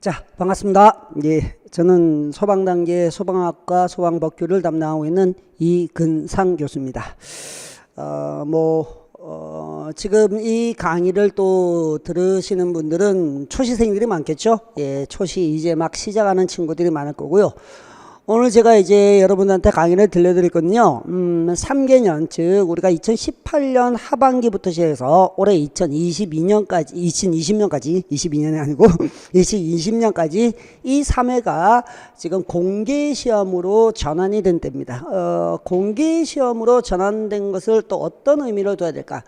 자, 반갑습니다. 예, 저는 소방단계 소방학과 소방법규를 담당하고 있는 이근상 교수입니다. 지금 이 강의를 또 들으시는 분들은 초시생들이 많겠죠? 예, 초시 이제 막 시작하는 친구들이 많을 거고요. 오늘 제가 이제 여러분한테 강의를 들려드릴 건요, 3개년, 즉, 우리가 2018년 하반기부터 시작해서 올해 2022년까지, 22년이 아니고, 2020년까지 이 3회가 지금 공개시험으로 전환이 된 때입니다. 공개시험으로 전환된 것을 또 어떤 의미로 둬야 될까?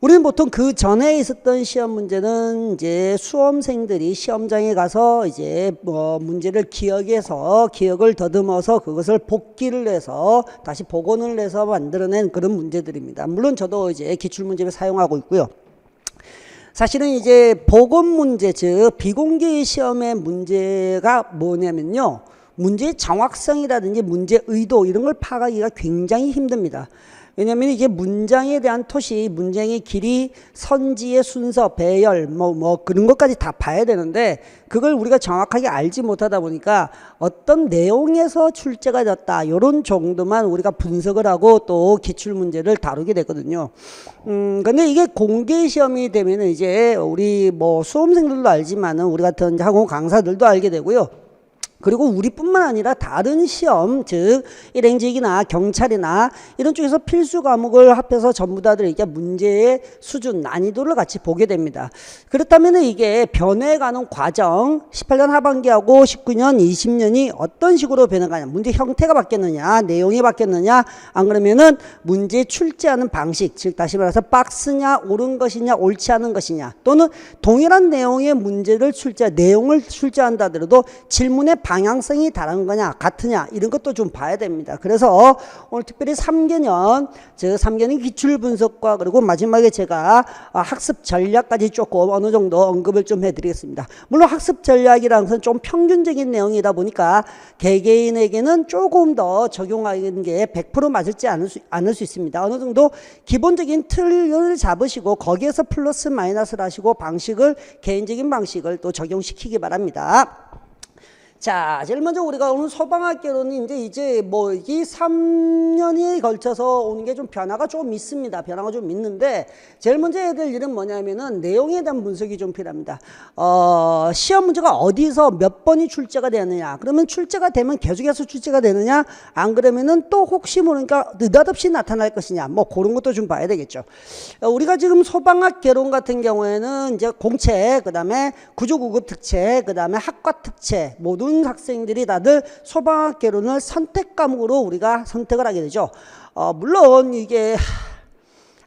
우리는 보통 그 전에 있었던 시험 문제는 이제 수험생들이 시험장에 가서 이제 문제를 기억을 더듬어서 그것을 복기를 해서 다시 복원을 해서 만들어낸 그런 문제들입니다. 물론 저도 이제 기출문제를 사용하고 있고요. 사실은 이제 복원 문제, 즉 비공개 시험의 문제가 뭐냐면요, 문제의 정확성이라든지 문제 의도 이런 걸 파악하기가 굉장히 힘듭니다. 왜냐하면 이게 문장에 대한 토시, 문장의 길이, 선지의 순서, 배열, 그런 것까지 다 봐야 되는데 그걸 우리가 정확하게 알지 못하다 보니까 어떤 내용에서 출제가 됐다, 이런 정도만 우리가 분석을 하고 또 기출 문제를 다루게 되거든요. 근데 이게 공개 시험이 되면은 이제 우리 수험생들도 알지만은 우리 같은 학원 강사들도 알게 되고요. 그리고 우리뿐만 아니라 다른 시험, 즉 일행직이나 경찰이나 이런 쪽에서 필수 과목을 합해서 전부 다들 이렇게 문제의 수준, 난이도를 같이 보게 됩니다. 그렇다면 이게 변해가는 과정, 18년 하반기하고 19년, 20년이 어떤 식으로 변해가냐, 문제 형태가 바뀌었느냐, 내용이 바뀌었느냐, 안 그러면은 문제 출제하는 방식, 즉 다시 말해서 박스냐, 옳은 것이냐, 옳지 않은 것이냐, 또는 동일한 내용의 문제를 내용을 출제한다 하더라도 질문의 방향성이 다른 거냐 같으냐 이런 것도 좀 봐야 됩니다. 그래서 오늘 특별히 3개년, 즉 3개년 기출 분석과 그리고 마지막에 제가 학습 전략까지 조금 어느 정도 언급을 좀 해드리겠습니다. 물론 학습 전략이라는 것은 좀 평균적인 내용이다 보니까 개개인에게는 조금 더 적용하는 게 100% 맞을지 않을 수 있습니다. 어느 정도 기본적인 틀을 잡으시고 거기에서 플러스 마이너스를 하시고 개인적인 방식을 또 적용시키기 바랍니다. 자, 제일 먼저 우리가 오늘 소방학개론은 이제 이 3년이 걸쳐서 오는 게 좀 변화가 좀 있습니다. 변화가 좀 있는데, 제일 먼저 해야 될 일은 뭐냐면은 내용에 대한 분석이 좀 필요합니다. 시험 문제가 어디서 몇 번이 출제가 되느냐, 그러면 출제가 되면 계속해서 출제가 되느냐, 안 그러면은 또 혹시 모르니까 느닷없이 나타날 것이냐, 그런 것도 좀 봐야 되겠죠. 우리가 지금 소방학개론 같은 경우에는 이제 공채, 그 다음에 구조구급 특채, 그 다음에 학과 특채, 모든 학생들이 다들 소방학개론을 선택 과목으로 우리가 선택을 하게 되죠. 물론 이게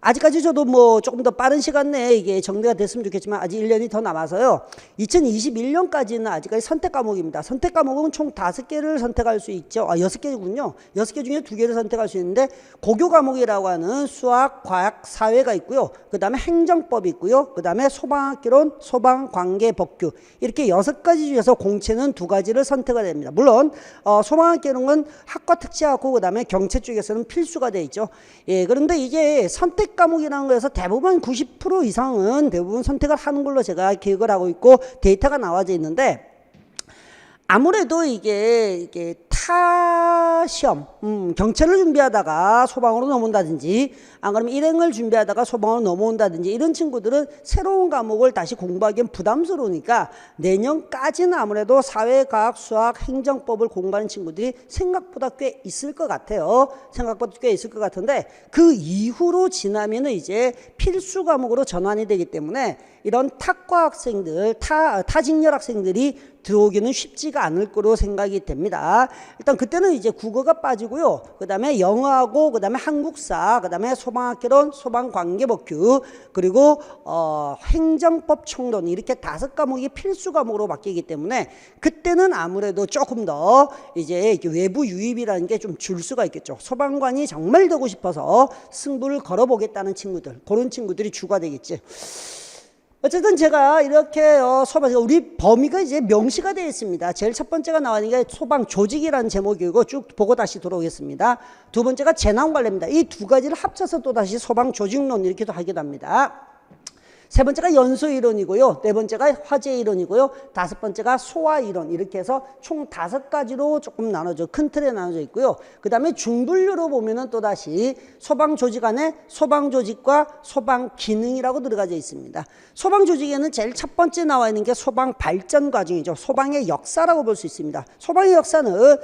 아직까지 저도 조금 더 빠른 시간 내에 이게 정리가 됐으면 좋겠지만 아직 1년이 더 남아서요. 2021년까지는 아직까지 선택 과목입니다. 선택 과목은 총 5개를 선택할 수 있죠. 6개군요. 6개 중에 2개를 선택할 수 있는데 고교 과목이라고 하는 수학, 과학, 사회가 있고요. 그 다음에 행정법이 있고요. 그 다음에 소방학개론, 소방관계법규, 이렇게 6가지 중에서 공채는 2가지를 선택을 됩니다. 물론 소방학개론은 학과 특채하고 그 다음에 경채 쪽에서는 필수가 되어 있죠. 예, 그런데 이게 선택 과목이라는 거에서 대부분 90% 이상은 대부분 선택을 하는 걸로 제가 기억을 하고 있고 데이터가 나와져 있는데, 아무래도 이게 타 시험, 경찰을 준비하다가 소방으로 넘어온다든지, 안 그러면 일행을 준비하다가 소방으로 넘어온다든지, 이런 친구들은 새로운 과목을 다시 공부하기엔 부담스러우니까 내년까지는 아무래도 사회과학, 수학, 행정법을 공부하는 친구들이 생각보다 꽤 있을 것 같아요. 생각보다 꽤 있을 것 같은데, 그 이후로 지나면은 이제 필수 과목으로 전환이 되기 때문에 이런 타과 학생들, 타직렬 학생들이 들어오기는 쉽지가 않을 거로 생각이 됩니다. 일단 그때는 이제 국어가 빠지고요. 그 다음에 영어하고 그 다음에 한국사, 그 다음에 소방학개론, 소방관계법규, 그리고 행정법 총론, 이렇게 5과목이 필수 과목으로 바뀌기 때문에 그때는 아무래도 조금 더 이제 외부 유입이라는 게 좀 줄 수가 있겠죠. 소방관이 정말 되고 싶어서 승부를 걸어보겠다는 친구들, 그런 친구들이 주가 되겠지. 어쨌든 제가 이렇게 우리 범위가 이제 명시가 되어 있습니다. 제일 첫 번째가 나오는 게 소방 조직이라는 제목이고 쭉 보고 다시 돌아오겠습니다. 두 번째가 재난 관리입니다. 이 2가지를 합쳐서 또 다시 소방 조직론 이렇게도 하기도 합니다. 세 번째가 연소 이론이고요. 네 번째가 화재 이론이고요. 다섯 번째가 소화 이론. 이렇게 해서 총 5가지로 조금 나눠져, 큰 틀에 나눠져 있고요. 그 다음에 중분류로 보면은 또다시 소방조직 안에 소방조직과 소방기능이라고 들어가져 있습니다. 소방조직에는 제일 첫 번째 나와 있는 게 소방발전 과정이죠. 소방의 역사라고 볼 수 있습니다. 소방의 역사는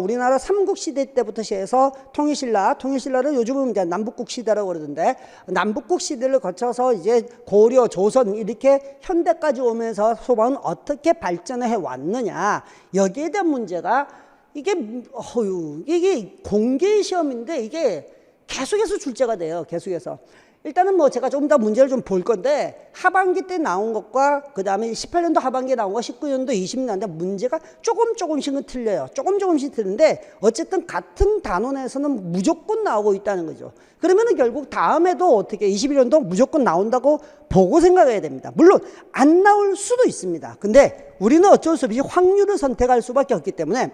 우리나라 삼국시대 때부터 시작해서 통일신라를 요즘은 이제 남북국 시대라고 그러던데, 남북국 시대를 거쳐서 이제 고려, 조선 이렇게 현대까지 오면서 소방은 어떻게 발전을 해왔느냐, 여기에 대한 문제가 이게 공개 시험인데 이게 계속해서 출제가 돼요. 계속해서. 일단은 뭐 제가 조금 더 문제를 좀 볼 건데, 하반기 때 나온 것과 그 다음에 18년도 하반기에 나온 거 19년도 20년도 문제가 조금씩은 틀려요. 조금씩 틀린데 어쨌든 같은 단원에서는 무조건 나오고 있다는 거죠. 그러면은 결국 다음에도 어떻게 21년도 무조건 나온다고 보고 생각해야 됩니다. 물론 안 나올 수도 있습니다. 근데 우리는 어쩔 수 없이 확률을 선택할 수밖에 없기 때문에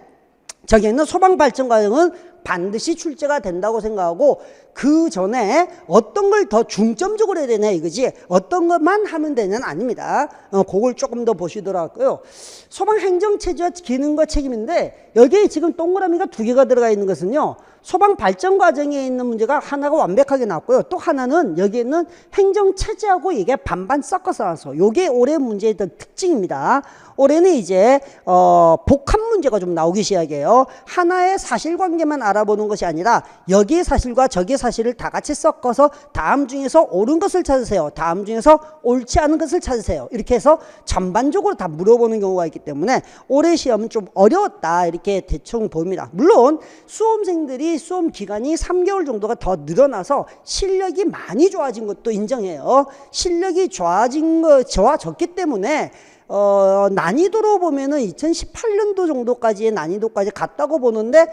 저기 있는 소방발전 과정은 반드시 출제가 된다고 생각하고, 그 전에 어떤 걸 더 중점적으로 해야 되냐 이거지, 어떤 것만 하면 되냐는 아닙니다. 그걸 조금 더 보시더라고요. 소방행정체제와 기능과 책임인데, 여기에 지금 동그라미가 2개가 들어가 있는 것은요, 소방발전 과정에 있는 문제가 하나가 완벽하게 나왔고요. 또 하나는 여기에 있는 행정체제하고 이게 반반 섞어서 나와서, 이게 올해 문제의 특징입니다. 올해는 이제 복합 문제가 좀 나오기 시작해요. 하나의 사실관계만 알아보는 것이 아니라 여기의 사실과 저기의 사실을 다 같이 섞어서 다음 중에서 옳은 것을 찾으세요, 다음 중에서 옳지 않은 것을 찾으세요, 이렇게 해서 전반적으로 다 물어보는 경우가 있기 때문에 올해 시험은 좀 어려웠다 이렇게 대충 보입니다. 물론 수험생들이 수험 기간이 3개월 정도가 더 늘어나서 실력이 많이 좋아진 것도 인정해요. 실력이 좋아졌기 때문에 난이도로 보면은 2018년도 정도까지의 난이도까지 갔다고 보는데,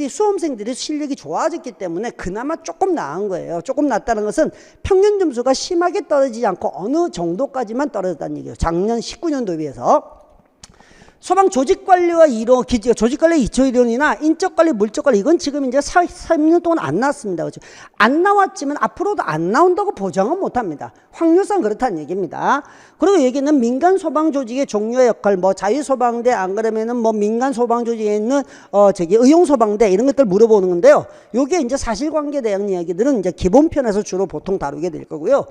수험생들이 실력이 좋아졌기 때문에 그나마 조금 나은 거예요. 조금 낫다는 것은 평균 점수가 심하게 떨어지지 않고 어느 정도까지만 떨어졌다는 얘기예요. 작년 19년도에 비해서. 소방 조직관리와 이론, 조직관리 2초 이론이나 인적관리, 물적관리, 이건 지금 이제 3년 동안 안 나왔습니다. 그렇죠? 안 나왔지만 앞으로도 안 나온다고 보장은 못 합니다. 확률상 그렇다는 얘기입니다. 그리고 여기는 민간 소방 조직의 종류와 역할, 뭐 자유소방대, 안 그러면은 뭐 민간 소방 조직에 있는 의용소방대, 이런 것들 물어보는 건데요. 요게 이제 사실관계에 대한 이야기들은 이제 기본편에서 주로 보통 다루게 될 거고요.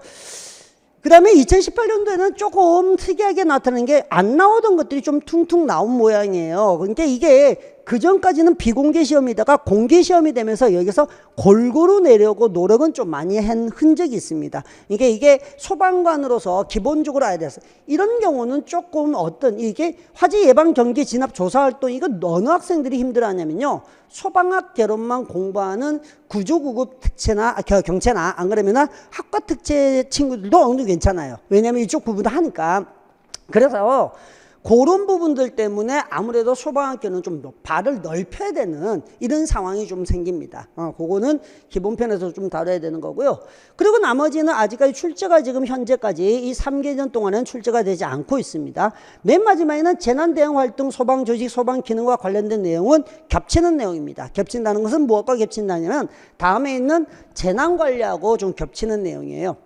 그 다음에 2018년도에는 조금 특이하게 나타나는 게 안 나오던 것들이 좀 퉁퉁 나온 모양이에요. 그러니까 이게 그전까지는 비공개 시험이다가 공개 시험이 되면서 여기서 골고루 내려고 노력은 좀 많이 한 흔적이 있습니다. 이게 소방관으로서 기본적으로 알아야 돼서, 이런 경우는 조금 이게 화재 예방 경계 진압 조사 활동, 이거 어느 학생들이 힘들어하냐면요, 소방학 개론만 공부하는 구조구급 경체나 안 그러면 학과 특채 친구들도 어느 정도 괜찮아요. 왜냐하면 이쪽 부분도 하니까. 그래서 그런 부분들 때문에 아무래도 소방학교는 좀 발을 넓혀야 되는 이런 상황이 좀 생깁니다. 그거는 기본편에서 좀 다뤄야 되는 거고요. 그리고 나머지는 아직까지 출제가 지금 현재까지 이 3개년 동안은 출제가 되지 않고 있습니다. 맨 마지막에는 재난대응활동 소방조직 소방기능과 관련된 내용은 겹치는 내용입니다. 겹친다는 것은 무엇과 겹친다냐면 다음에 있는 재난관리하고 좀 겹치는 내용이에요.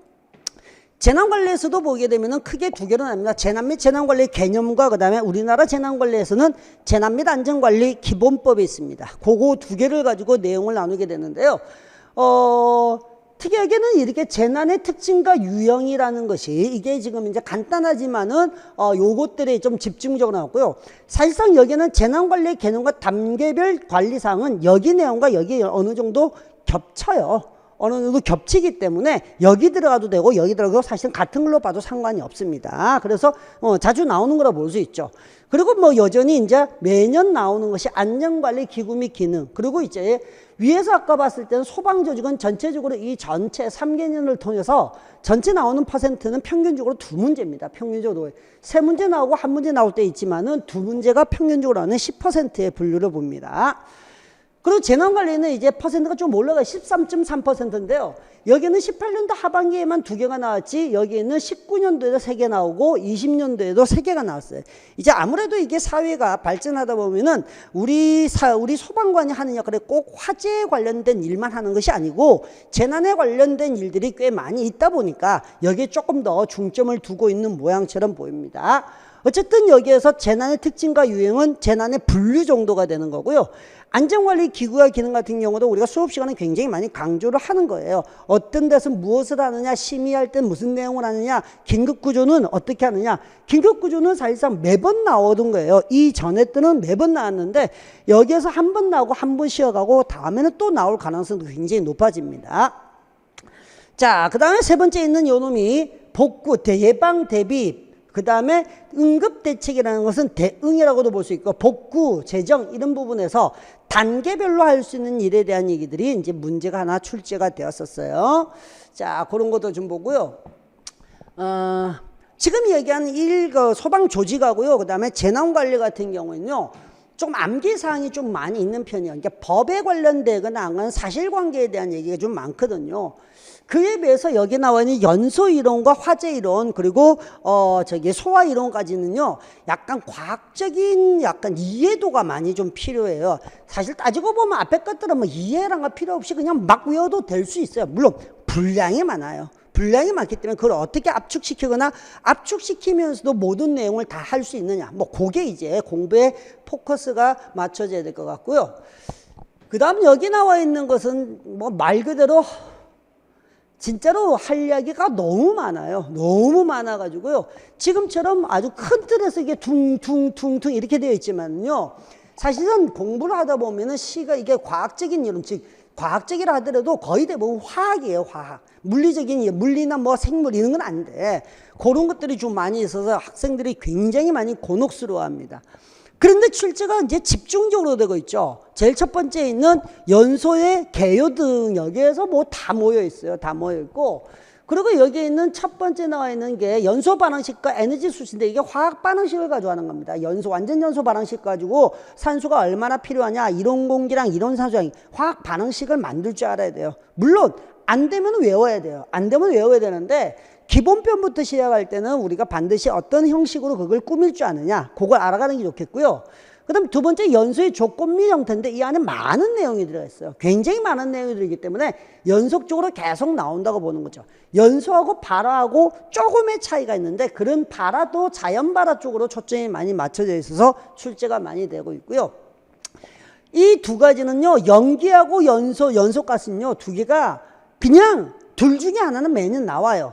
재난관리에서도 보게 되면은 크게 2개로 나뉩니다. 재난 및 재난관리 개념과 그 다음에 우리나라 재난관리에서는 재난 및 안전관리 기본법이 있습니다. 그거 2개를 가지고 내용을 나누게 되는데요. 특이하게는 이렇게 재난의 특징과 유형이라는 것이 이게 지금 이제 간단하지만은 요것들이 좀 집중적으로 나왔고요. 사실상 여기는 재난관리 개념과 단계별 관리사항은 여기 내용과 여기 어느 정도 겹쳐요. 어느 정도 겹치기 때문에 여기 들어가도 되고 여기 들어가도 사실은 같은 걸로 봐도 상관이 없습니다. 그래서 자주 나오는 거라 볼 수 있죠. 그리고 뭐 여전히 이제 매년 나오는 것이 안전관리 기구 및 기능, 그리고 이제 위에서 아까 봤을 때는 소방조직은 전체적으로 이 전체 3개년을 통해서 전체 나오는 퍼센트는 평균적으로 2문제입니다. 평균적으로 3문제 나오고 1문제 나올 때 있지만은 2문제가 평균적으로 하는 10%의 분류를 봅니다. 그리고 재난관리는 이제 퍼센트가 좀 올라가요. 13.3%인데요. 여기는 18년도 하반기에만 2개가 나왔지, 여기에는 19년도에도 3개 나오고 20년도에도 3개가 나왔어요. 이제 아무래도 이게 사회가 발전하다 보면은 우리 소방관이 하는 역할이 꼭 화재에 관련된 일만 하는 것이 아니고 재난에 관련된 일들이 꽤 많이 있다 보니까 여기에 조금 더 중점을 두고 있는 모양처럼 보입니다. 어쨌든 여기에서 재난의 특징과 유형은 재난의 분류 정도가 되는 거고요. 안전관리 기구와 기능 같은 경우도 우리가 수업 시간에 굉장히 많이 강조를 하는 거예요. 어떤 데서 무엇을 하느냐, 심의할 때 무슨 내용을 하느냐, 긴급구조는 어떻게 하느냐. 긴급구조는 사실상 매번 나오던 거예요. 이전에 때는 매번 나왔는데 여기에서 한 번 나오고 한 번 쉬어가고 다음에는 또 나올 가능성도 굉장히 높아집니다. 자, 그 다음에 세 번째 있는 요 놈이 복구, 예방, 대비, 그 다음에 응급대책이라는 것은 대응이라고도 볼 수 있고 복구, 재정 이런 부분에서 단계별로 할 수 있는 일에 대한 얘기들이 이제 문제가 하나 출제가 되었었어요. 자, 그런 것도 좀 보고요. 지금 얘기한 소방조직하고요. 그 다음에 재난관리 같은 경우는요. 좀 암기사항이 좀 많이 있는 편이에요. 그러니까 법에 관련되거나 아니면 사실관계에 대한 얘기가 좀 많거든요. 그에 비해서 여기 나와 있는 연소이론과 화재이론 그리고 소화이론까지는요 약간 과학적인 약간 이해도가 많이 좀 필요해요. 사실 따지고 보면 앞에 것들은 뭐 이해란 거 필요 없이 그냥 막 외워도 될 수 있어요. 물론 분량이 많아요. 분량이 많기 때문에 그걸 어떻게 압축시키거나 압축시키면서도 모든 내용을 다 할 수 있느냐, 뭐 그게 이제 공부에 포커스가 맞춰져야 될 것 같고요. 그 다음 여기 나와 있는 것은 뭐 말 그대로 진짜로 할 이야기가 너무 많아요. 너무 많아가지고요. 지금처럼 아주 큰 틀에서 이게 퉁퉁퉁퉁 이렇게 되어 있지만요. 사실은 공부를 하다 보면은 이게 과학적인 이론, 즉 과학적이라 하더라도 거의 대부분 화학이에요. 화학. 물리적인 물리나 뭐 생물 이런 건 안 돼. 그런 것들이 좀 많이 있어서 학생들이 굉장히 많이 곤혹스러워합니다. 그런데 출제가 이제 집중적으로 되고 있죠. 제일 첫 번째 있는 연소의 개요 등 여기에서 뭐 다 모여 있어요. 다 모여 있고, 그리고 여기에 있는 첫 번째 나와 있는 게 연소 반응식과 에너지 수치인데 이게 화학 반응식을 가져가는 겁니다. 완전 연소 반응식 가지고 산소가 얼마나 필요하냐, 이론 공기랑 이론 산소랑 화학 반응식을 만들 줄 알아야 돼요. 물론 안 되면 외워야 돼요. 안 되면 외워야 되는데 기본편부터 시작할 때는 우리가 반드시 어떤 형식으로 그걸 꾸밀 줄 아느냐, 그걸 알아가는 게 좋겠고요. 그 다음 두 번째 연소의 조건미 형태인데 이 안에 많은 내용이 들어가 있어요. 굉장히 많은 내용이 들어있기 때문에 연속적으로 계속 나온다고 보는 거죠. 연소하고 발화하고 조금의 차이가 있는데 그런 발화도 자연 발화 쪽으로 초점이 많이 맞춰져 있어서 출제가 많이 되고 있고요. 이 두 가지는요, 연기하고 연소가스는요, 두 개가 그냥 둘 중에 하나는 매년 나와요.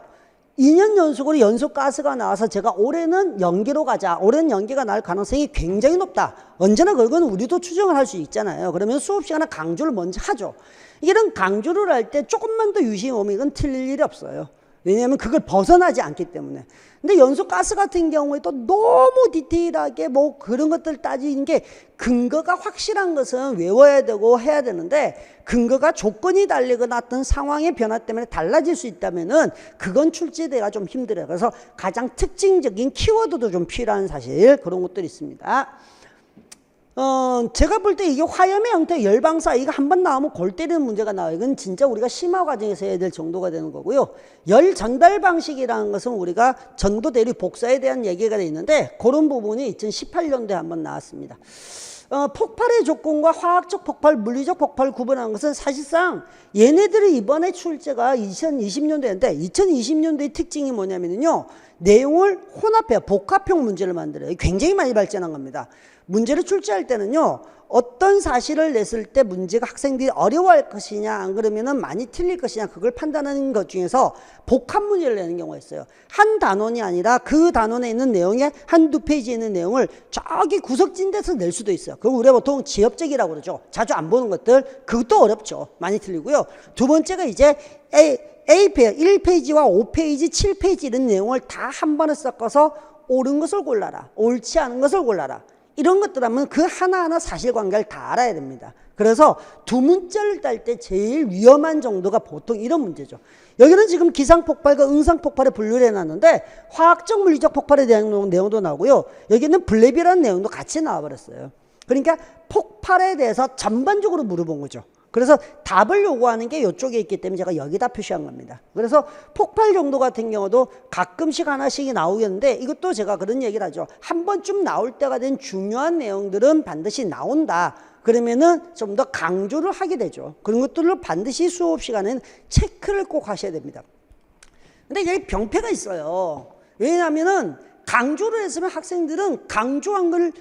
2년 연속으로 연소가스가 나와서 제가 올해는 연기로 가자, 올해는 연기가 날 가능성이 굉장히 높다. 언제나 그건 우리도 추정을 할 수 있잖아요. 그러면 수업 시간에 강조를 먼저 하죠. 이런 강조를 할 때 조금만 더 유심히 오면 이건 틀릴 일이 없어요. 왜냐하면 그걸 벗어나지 않기 때문에. 근데 연소가스 같은 경우에 또 너무 디테일하게 뭐 그런 것들 따지는 게, 근거가 확실한 것은 외워야 되고 해야 되는데 근거가 조건이 달리거나 어떤 상황의 변화 때문에 달라질 수 있다면은 그건 출제되기가 좀 힘들어요. 그래서 가장 특징적인 키워드도 좀 필요한 사실, 그런 것들이 있습니다. 제가 볼 때 이게 화염의 형태, 열방사, 이거 한번 나오면 골 때리는 문제가 나와요. 이건 진짜 우리가 심화 과정에서 해야 될 정도가 되는 거고요. 열 전달 방식이라는 것은 우리가 전도 대류 복사에 대한 얘기가 돼 있는데 그런 부분이 2018년도에 한번 나왔습니다. 폭발의 조건과 화학적 폭발, 물리적 폭발을 구분하는 것은 사실상 얘네들이 이번에 출제가 2020년도인데 2020년도의 특징이 뭐냐면요, 내용을 혼합해요. 복합형 문제를 만들어요. 굉장히 많이 발전한 겁니다. 문제를 출제할 때는요, 어떤 사실을 냈을 때 문제가 학생들이 어려워할 것이냐, 안 그러면은 많이 틀릴 것이냐, 그걸 판단하는 것 중에서 복합 문제를 내는 경우가 있어요. 한 단원이 아니라 그 단원에 있는 내용에 한두 페이지에 있는 내용을 저기 구석진 데서 낼 수도 있어요. 그거 우리가 보통 지엽적이라고 그러죠. 자주 안 보는 것들, 그것도 어렵죠. 많이 틀리고요. 두 번째가 이제 A 페이지, 1페이지와 5페이지, 7페이지 이런 내용을 다 한 번에 섞어서 옳은 것을 골라라, 옳지 않은 것을 골라라. 이런 것들 하면 그 하나하나 사실관계를 다 알아야 됩니다. 그래서 두 문자를 딸 때 제일 위험한 정도가 보통 이런 문제죠. 여기는 지금 기상폭발과 응상폭발에 분류를 해놨는데 화학적 물리적 폭발에 대한 내용도 나오고요. 여기는 블랩이라는 내용도 같이 나와버렸어요. 그러니까 폭발에 대해서 전반적으로 물어본 거죠. 그래서 답을 요구하는 게 이쪽에 있기 때문에 제가 여기다 표시한 겁니다. 그래서 폭발 정도 같은 경우도 가끔씩 하나씩 나오겠는데, 이것도 제가 그런 얘기를 하죠. 한 번쯤 나올 때가 된 중요한 내용들은 반드시 나온다. 그러면은 좀 더 강조를 하게 되죠. 그런 것들을 반드시 수업 시간에는 체크를 꼭 하셔야 됩니다. 근데 이게 병폐가 있어요. 왜냐하면은 강조를 했으면 학생들은 강조한 걸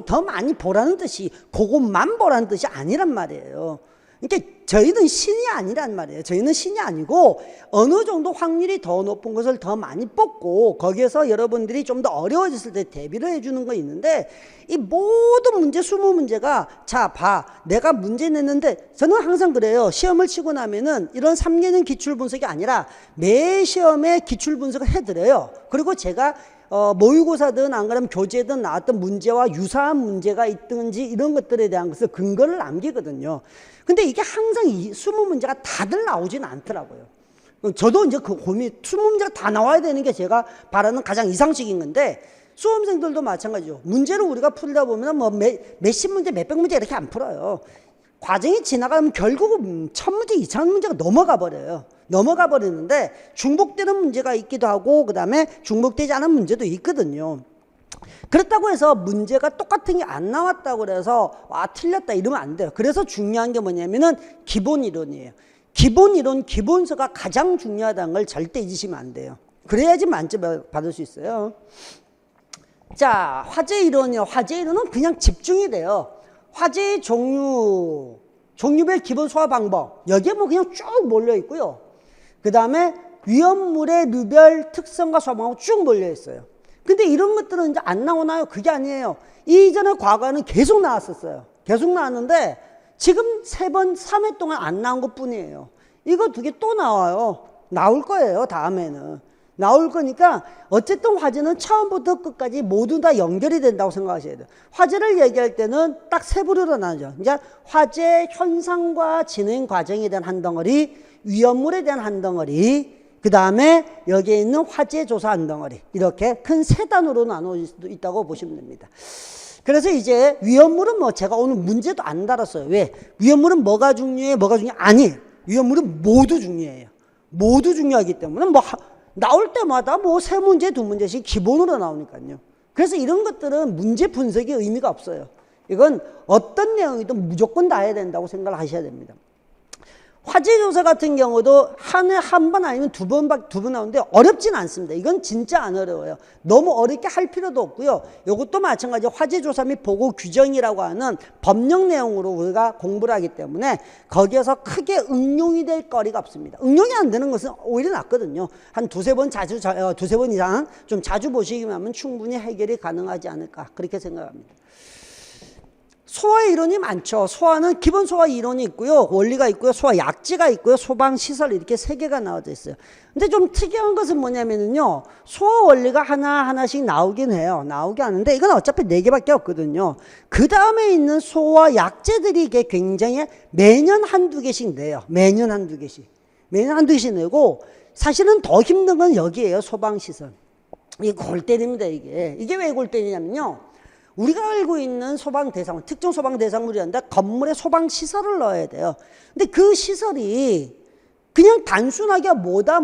더 많이 보라는 뜻이, 그것만 보라는 뜻이 아니란 말이에요. 그러니까 저희는 신이 아니란 말이에요. 저희는 신이 아니고 어느 정도 확률이 더 높은 것을 더 많이 뽑고, 거기에서 여러분들이 좀 더 어려워졌을 때 대비를 해주는 거 있는데, 이 모든 문제, 20문제가 자 봐, 내가 문제 냈는데, 저는 항상 그래요. 시험을 치고 나면은 이런 3개년 기출 분석이 아니라 매 시험에 기출 분석을 해드려요. 그리고 제가 모의고사든 안 그러면 교재든 나왔던 문제와 유사한 문제가 있든지 이런 것들에 대한 것을 근거를 남기거든요. 근데 이게 항상 이 20문제가 다들 나오지는 않더라고요. 저도 이제 그 고민, 20문제가 다 나와야 되는 게 제가 바라는 가장 이상적인 건데, 수험생들도 마찬가지죠. 문제를 우리가 풀다 보면 뭐 몇십 문제, 몇백 문제 이렇게 안 풀어요. 과정이 지나가면 결국은 1000문제, 2000문제가 넘어가 버려요. 넘어가 버리는데 중복되는 문제가 있기도 하고, 그 다음에 중복되지 않은 문제도 있거든요. 그렇다고 해서 문제가 똑같은 게 안 나왔다고 그래서 틀렸다 이러면 안 돼요. 그래서 중요한 게 뭐냐면은 기본 이론이에요. 기본 이론, 기본서가 가장 중요하다는 걸 절대 잊으시면 안 돼요. 그래야지 만점 받을 수 있어요. 자, 화제 이론이요. 화제 이론은 그냥 집중이 돼요. 화제의 종류별 기본 소화 방법, 여기에 뭐 그냥 쭉 몰려 있고요. 그 다음에 위험물의 류별 특성과 소화 방법 쭉 몰려 있어요. 근데 이런 것들은 이제 안 나오나요? 그게 아니에요. 이전에 과거에는 계속 나왔었어요. 계속 나왔는데 지금 3번, 3회 동안 안 나온 것 뿐이에요. 이거 2개 또 나와요. 나올 거예요. 다음에는. 나올 거니까 어쨌든 화제는 처음부터 끝까지 모두 다 연결이 된다고 생각하셔야 돼요. 화제를 얘기할 때는 딱 3부류로 나누죠. 이제 화제 현상과 진행 과정에 대한 한 덩어리, 위험물에 대한 한 덩어리, 그 다음에 여기에 있는 화제 조사 한 덩어리, 이렇게 큰 3단으로 나눠질 수도 있다고 보시면 됩니다. 그래서 이제 위험물은 뭐 제가 오늘 문제도 안 달았어요. 왜? 위험물은 뭐가 중요해? 뭐가 중요해? 아니에요. 위험물은 모두 중요해요. 모두 중요하기 때문에 뭐 나올 때마다 뭐 3문제, 2문제씩 기본으로 나오니까요. 그래서 이런 것들은 문제 분석의 의미가 없어요. 이건 어떤 내용이든 무조건 다 해야 된다고 생각을 하셔야 됩니다. 화제조사 같은 경우도 한 해 한 번 아니면 두 번 나오는데 어렵진 않습니다. 이건 진짜 안 어려워요. 너무 어렵게 할 필요도 없고요. 이것도 마찬가지로 화제조사 및 보고 규정이라고 하는 법령 내용으로 우리가 공부를 하기 때문에 거기에서 크게 응용이 될 거리가 없습니다. 응용이 안 되는 것은 오히려 낫거든요. 한 두세 번 이상 좀 자주 보시기만 하면 충분히 해결이 가능하지 않을까, 그렇게 생각합니다. 소화 이론이 많죠. 소화는 기본 소화 이론이 있고요. 원리가 있고요. 소화 약지가 있고요. 소방시설, 이렇게 3개가 나와져 있어요. 근데 좀 특이한 것은 뭐냐면요. 소화 원리가 하나씩 나오긴 해요. 나오긴 하는데 이건 어차피 4개밖에 없거든요. 그 다음에 있는 소화 약제들이 이게 굉장히 매년 1-2개씩 내요. 매년 1-2개씩. 매년 1-2개씩 내고, 사실은 더 힘든 건 여기에요. 소방시설. 이게 골 때립니다, 이게. 이게 왜 골 때리냐면요. 우리가 알고 있는 소방 대상물, 특정 소방 대상물이란다. 건물에 소방 시설을 넣어야 돼요. 근데 그 시설이 그냥 단순하게 뭐다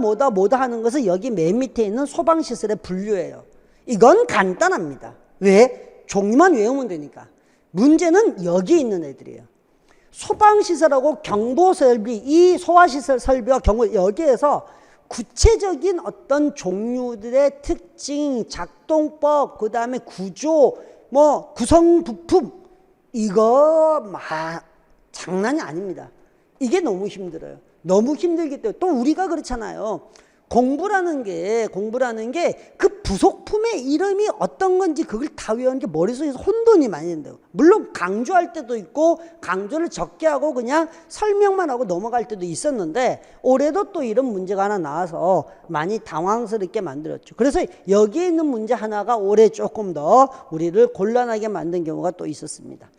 하는 것은 여기 맨 밑에 있는 소방 시설의 분류예요. 이건 간단합니다. 왜? 종류만 외우면 되니까. 문제는 여기 있는 애들이에요. 소방 시설하고 경보 설비, 이 소화 시설 설비와 경보, 여기에서 구체적인 어떤 종류들의 특징, 작동법, 그 다음에 구조, 뭐 구성 부품, 이거 장난이 아닙니다. 이게 너무 힘들어요. 너무 힘들기 때문에 또 우리가 그렇잖아요. 공부라는 게 그 부속품의 이름이 어떤 건지 그걸 다 외우는 게 머릿속에서 혼돈이 많이 된다고. 물론 강조할 때도 있고 강조를 적게 하고 그냥 설명만 하고 넘어갈 때도 있었는데, 올해도 또 이런 문제가 하나 나와서 많이 당황스럽게 만들었죠. 그래서 여기에 있는 문제 하나가 올해 조금 더 우리를 곤란하게 만든 경우가 또 있었습니다.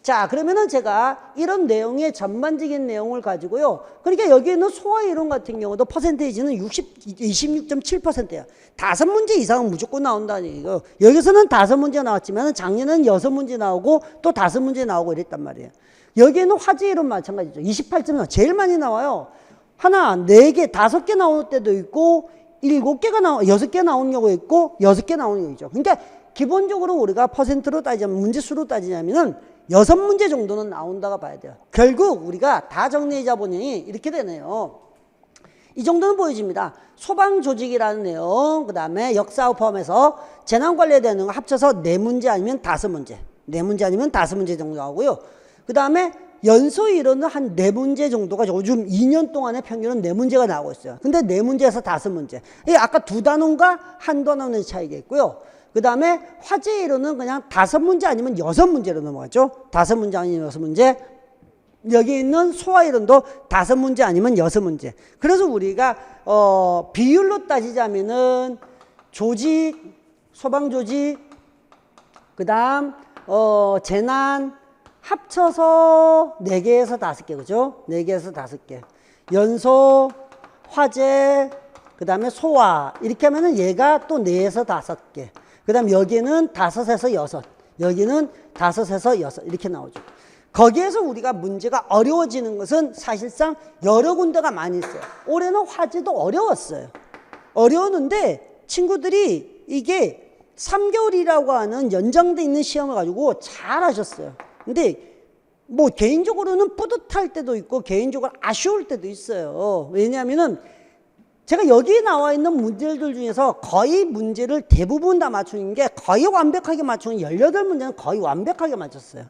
자, 그러면은 제가 이런 내용의 전반적인 내용을 가지고요. 그러니까 여기 있는 소화 이론 같은 경우도 퍼센테이지는 26.7%예요. 5문제 이상은 무조건 나온다는 얘기고, 여기서는 5문제 나왔지만 작년에는 6문제 나오고 또 5문제 나오고 이랬단 말이에요. 여기에는 화제 이론 마찬가지죠. 28점 제일 많이 나와요. 하나, 4개, 5개 나올 때도 있고 7개가 6개 나오는 경우가 있고 6개 나오는 경우죠. 그러니까 기본적으로 우리가 퍼센트로 따지자면, 문제수로 따지자면은 6문제 정도는 나온다고 봐야 돼요. 결국 우리가 다 정리하자 보니 이렇게 되네요. 이 정도는 보여집니다. 소방조직이라는 내용, 그 다음에 역사を포함해서 재난관리에 대한 내용 합쳐서 4문제 아니면 5문제. 4문제 아니면 5문제 정도 하고요. 그 다음에 연소 이론은 한 4문제 정도가 요즘 2년 동안의 평균은 4문제가 나오고 있어요. 근데 4문제에서 5문제. 아까 2단원과 1단원의 차이가 있고요. 그 다음에 화제 이론은 그냥 5문제 아니면 6문제로 넘어가죠. 5문제 아니면 6문제. 여기 있는 소화 이론도 5문제 아니면 6문제. 그래서 우리가 비율로 따지자면은 조직, 소방조직, 그 다음 재난 합쳐서 4개에서 5개, 그죠? 4개에서 5개. 연소, 화재, 그 다음에 소화. 이렇게 하면은 얘가 또 4에서 5개. 그 다음 여기는 5에서 6. 여기는 5에서 6. 이렇게 나오죠. 거기에서 우리가 문제가 어려워지는 것은 사실상 여러 군데가 많이 있어요. 올해는 화재도 어려웠어요. 어려웠는데 친구들이 이게 3개월이라고 하는 연장돼 있는 시험을 가지고 잘 하셨어요. 근데 뭐 개인적으로는 뿌듯할 때도 있고 개인적으로 아쉬울 때도 있어요. 왜냐하면은 제가 여기 나와 있는 문제들 중에서 거의 문제를 대부분 다 맞추는 게 거의 완벽하게 맞추는 18문제는 거의 완벽하게 맞췄어요.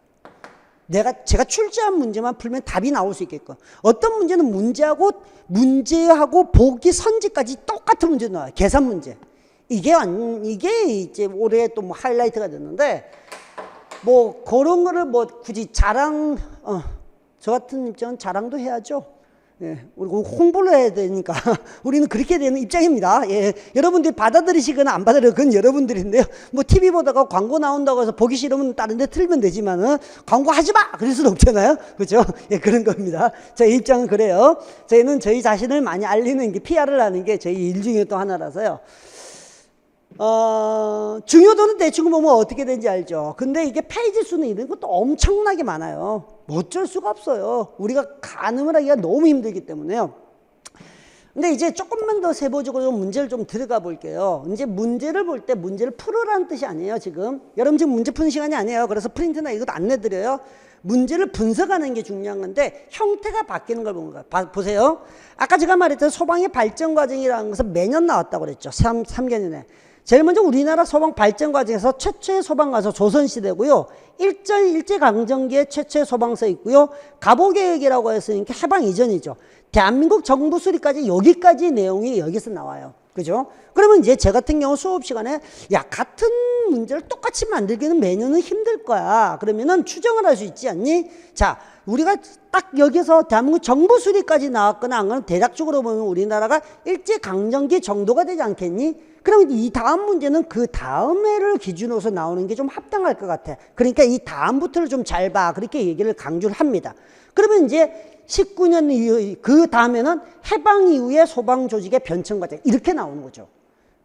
제가 출제한 문제만 풀면 답이 나올 수 있겠고, 어떤 문제는 문제하고 보기 선지까지 똑같은 문제 나와요. 계산 문제. 이게 이제 올해 또 뭐 하이라이트가 됐는데, 뭐 그런 거를 뭐 굳이 자랑, 저 같은 입장은 자랑도 해야죠. 예, 우리 홍보를 해야 되니까 우리는 그렇게 되는 입장입니다. 예, 여러분들이 받아들이시거나 안 받아들여 그건 여러분들인데요. 뭐 TV 보다가 광고 나온다고 해서 보기 싫으면 다른 데 틀면 되지만은 광고 하지 마! 그럴 수는 없잖아요. 그죠? 예, 그런 겁니다. 저희 입장은 그래요. 저희는 저희 자신을 많이 알리는 게 PR을 하는 게 저희 일 중에 또 하나라서요. 중요도는 대충 보면 어떻게 되는지 알죠. 근데 이게 페이지 수는 이런 것도 엄청나게 많아요. 어쩔 수가 없어요. 우리가 가늠을 하기가 너무 힘들기 때문에요. 근데 이제 조금만 더 세부적으로 문제를 좀 들어가 볼게요. 이제 문제를 볼 때 문제를 풀으라는 뜻이 아니에요, 지금. 여러분 지금 문제 푸는 시간이 아니에요. 그래서 프린트나 이것도 안 내드려요. 문제를 분석하는 게 중요한 건데 형태가 바뀌는 걸 보는 거예요. 보세요. 아까 제가 말했던 소방의 발전 과정이라는 것은 매년 나왔다고 그랬죠. 3개년에. 제일 먼저 우리나라 소방 발전 과정에서 최초의 소방관서 조선시대고요. 일제강점기에 최초의 소방서 있고요. 갑오개혁이라고 했으니까 해방 이전이죠. 대한민국 정부 수립까지 여기까지 내용이 여기서 나와요. 그죠? 그러면 이제 제 같은 경우 수업 시간에 야, 같은 문제를 똑같이 만들기는 매년은 힘들 거야. 그러면은 추정을 할 수 있지 않니? 자, 우리가 딱 여기서 대한민국 정부 수립까지 나왔거나 안 그러면 대략적으로 보면 우리나라가 일제강점기 정도가 되지 않겠니? 그럼 이 다음 문제는 그 다음 해를 기준으로서 나오는 게 좀 합당할 것 같아. 그러니까 이 다음부터를 좀 잘 봐. 그렇게 얘기를 강조를 합니다. 그러면 이제 19년 이후, 그 다음에는 해방 이후의 소방조직의 변천 과정. 이렇게 나오는 거죠.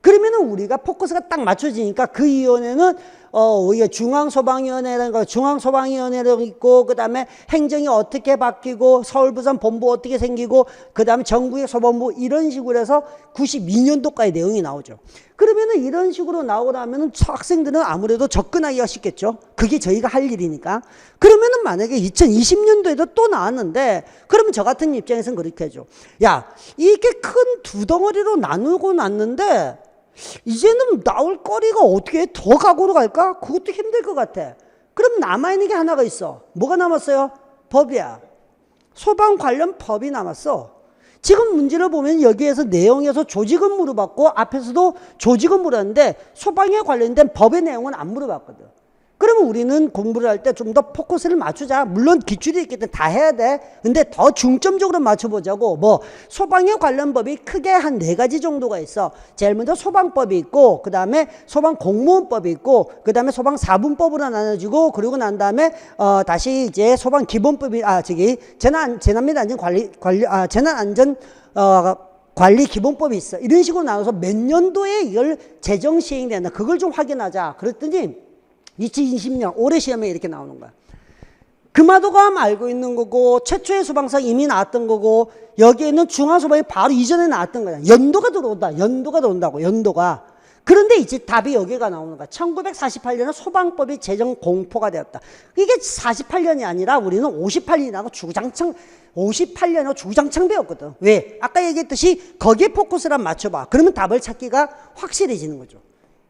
그러면은 우리가 포커스가 딱 맞춰지니까 그 위원회는 우리가 중앙소방위원회라는 거, 중앙소방위원회도 있고, 그 다음에 행정이 어떻게 바뀌고, 서울, 부산 본부 어떻게 생기고, 그 다음에 전국의 소방부 이런 식으로 해서 92년도까지 내용이 나오죠. 그러면은 이런 식으로 나오고 나면은 학생들은 아무래도 접근하기가 쉽겠죠. 그게 저희가 할 일이니까. 그러면은 만약에 2020년도에도 또 나왔는데, 그러면 저 같은 입장에서는 그렇게 하죠. 야, 이게 큰 두 덩어리로 나누고 났는데, 이제는 나올 거리가 어떻게 더 각오로 갈까? 그것도 힘들 것 같아. 그럼 남아있는 게 하나가 있어. 뭐가 남았어요? 법이야. 소방 관련 법이 남았어. 지금 문제를 보면 여기에서 내용에서 조직은 물어봤고 앞에서도 조직은 물었는데 소방에 관련된 법의 내용은 안 물어봤거든. 그러면 우리는 공부를 할 때 좀 더 포커스를 맞추자. 물론 기출이 있기 때문에 다 해야 돼. 근데 더 중점적으로 맞춰보자고. 뭐 소방에 관련 법이 크게 한 4가지 정도가 있어. 제일 먼저 소방법이 있고, 그 다음에 소방공무원법이 있고, 그 다음에 소방사분법으로 나눠지고, 그리고 난 다음에 다시 이제 소방기본법이 재난및 안전 관리 기본법이 있어. 이런 식으로 나눠서 몇 년도에 이걸 제정 시행이 된다. 그걸 좀 확인하자. 그랬더니 2020년 올해 시험에 이렇게 나오는 거야. 금화도감 알고 있는 거고, 최초의 소방서 이미 나왔던 거고, 여기에는 중앙소방이 바로 이전에 나왔던 거야. 연도가 들어온다. 연도가 들어온다고. 연도가. 그런데 이제 답이 여기가 나오는 거야. 1948년에 소방법이 제정 공포가 되었다. 이게 48년이 아니라 우리는 58년이라고 주구장창 58년이라고 주구장창 배웠거든. 왜? 아까 얘기했듯이 거기에 포커스를 맞춰봐. 그러면 답을 찾기가 확실해지는 거죠.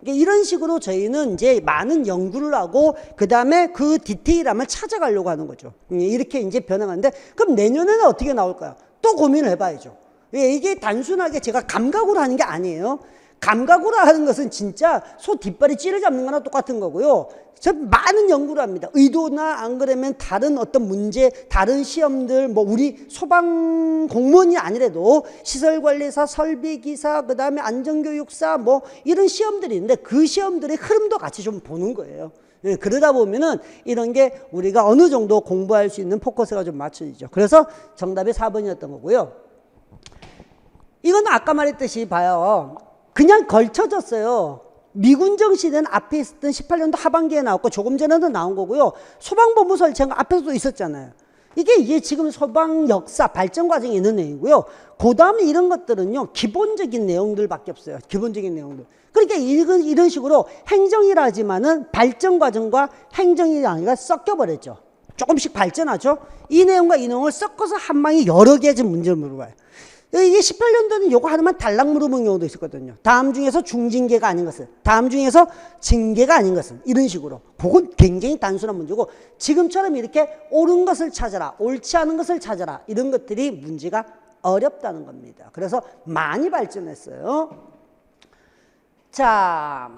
이런 식으로 저희는 이제 많은 연구를 하고 그 다음에 그 디테일함을 찾아가려고 하는 거죠. 이렇게 이제 변화가는데 그럼 내년에는 어떻게 나올까요? 또 고민을 해봐야죠. 이게 단순하게 제가 감각으로 하는 게 아니에요. 감각으로 하는 것은 진짜 소 뒷발이 찌르잡는 거나 똑같은 거고요. 저 많은 연구를 합니다. 의도나 안 그러면 다른 어떤 문제, 다른 시험들, 뭐 우리 소방 공무원이 아니라도 시설관리사, 설비기사, 그 다음에 안전교육사 뭐 이런 시험들이 있는데 그 시험들의 흐름도 같이 좀 보는 거예요. 그러다 보면은 이런 게 우리가 어느 정도 공부할 수 있는 포커스가 좀 맞춰지죠. 그래서 정답이 4번이었던 거고요. 이건 아까 말했듯이 봐요. 그냥 걸쳐졌어요. 미군정 시대는 앞에 있었던 18년도 하반기에 나왔고 조금 전에도 나온 거고요. 소방본부 설치한 거 앞에서도 있었잖아요. 이게 지금 소방 역사 발전 과정에 있는 내용이고요. 그 다음에 이런 것들은요. 기본적인 내용들밖에 없어요. 기본적인 내용들. 그러니까 이런 식으로 행정이라 하지만은 발전 과정과 행정이가 섞여버렸죠. 조금씩 발전하죠. 이 내용과 이 내용을 섞어서 한 방에 여러 개의 문제를 물어봐요. 이게 18년도는 요거 하나만 달랑 물어본 경우도 있었거든요. 다음 중에서 중징계가 아닌 것은, 다음 중에서 징계가 아닌 것은, 이런 식으로. 그건 굉장히 단순한 문제고, 지금처럼 이렇게 옳은 것을 찾아라, 옳지 않은 것을 찾아라, 이런 것들이 문제가 어렵다는 겁니다. 그래서 많이 발전했어요. 자,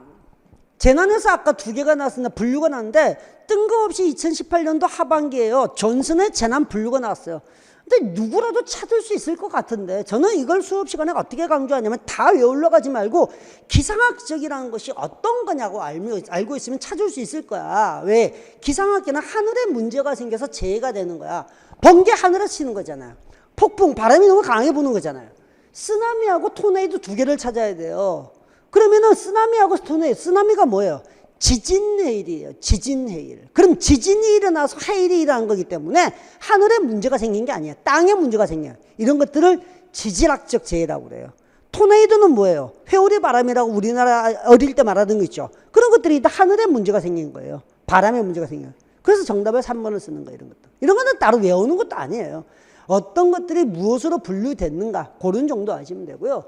재난에서 아까 2개가 나왔습니다. 분류가 나왔는데 뜬금없이 2018년도 하반기에요. 존슨의 재난 분류가 나왔어요. 근데 누구라도 찾을 수 있을 것 같은데 저는 이걸 수업 시간에 어떻게 강조하냐면 다 외우려 가지 말고 기상학적이라는 것이 어떤 거냐고 알고 있으면 찾을 수 있을 거야. 왜? 기상학계는 하늘에 문제가 생겨서 재해가 되는 거야. 번개 하늘에 치는 거잖아요. 폭풍, 바람이 너무 강하게 부는 거잖아요. 쓰나미하고 토네이도 2개를 찾아야 돼요. 그러면은 쓰나미하고 토네이도, 쓰나미가 뭐예요? 지진 해일이에요. 지진 해일. 그럼 지진이 일어나서 해일이 일어난 거기 때문에 하늘에 문제가 생긴 게 아니에요. 땅에 문제가 생겨요. 이런 것들을 지질학적 재해라고 그래요. 토네이도는 뭐예요? 회오리 바람이라고 우리나라 어릴 때 말하던 거 있죠. 그런 것들이 다 하늘에 문제가 생긴 거예요. 바람에 문제가 생겨요. 그래서 정답을 3번을 쓰는 거예요. 이런 것도. 이런 거는 따로 외우는 것도 아니에요. 어떤 것들이 무엇으로 분류됐는가 그런 정도 아시면 되고요.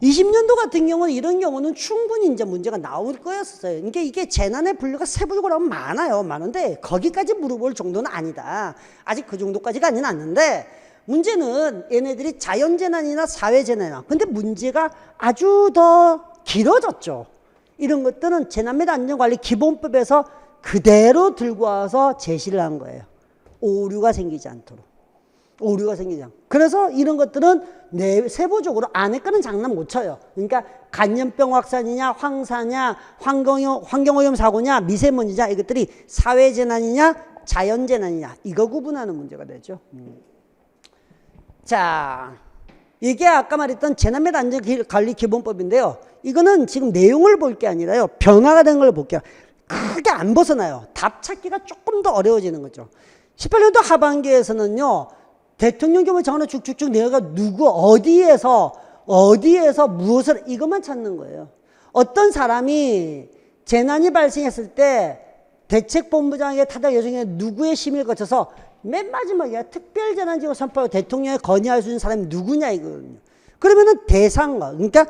20년도 같은 경우는 이런 경우는 충분히 이제 문제가 나올 거였어요. 그러니까 이게 재난의 분류가 세부적으로 하면 많아요. 많은데 거기까지 물어볼 정도는 아니다. 아직 그 정도까지가 아니는 않는데 문제는 얘네들이 자연재난이나 사회재난이나 근데 문제가 아주 더 길어졌죠. 이런 것들은 재난 및 안전관리 기본법에서 그대로 들고 와서 제시를 한 거예요. 오류가 생기지 않도록. 오류가 생기지 않고. 그래서 이런 것들은 세부적으로 안에 거는 장난 못 쳐요. 그러니까 간염병 확산이냐, 황사냐, 환경오염 사고냐, 미세먼지냐 이것들이 사회재난이냐, 자연재난이냐 이거 구분하는 문제가 되죠. 자, 이게 아까 말했던 재난 및 안전관리 기본법인데요. 이거는 지금 내용을 볼 게 아니라요. 변화가 된 걸 볼게요. 크게 안 벗어나요. 답 찾기가 조금 더 어려워지는 거죠. 18년도 하반기에서는요. 대통령 경우 정하는 쭉쭉쭉 내가 누구 어디에서 무엇을 이것만 찾는 거예요. 어떤 사람이 재난이 발생했을 때 대책본부장에게 타당 예정에 누구의 심의를 거쳐서 맨 마지막에 특별재난지구 선포하고 대통령에 건의할 수 있는 사람이 누구냐 이거거든요. 그러면은 대상과 그러니까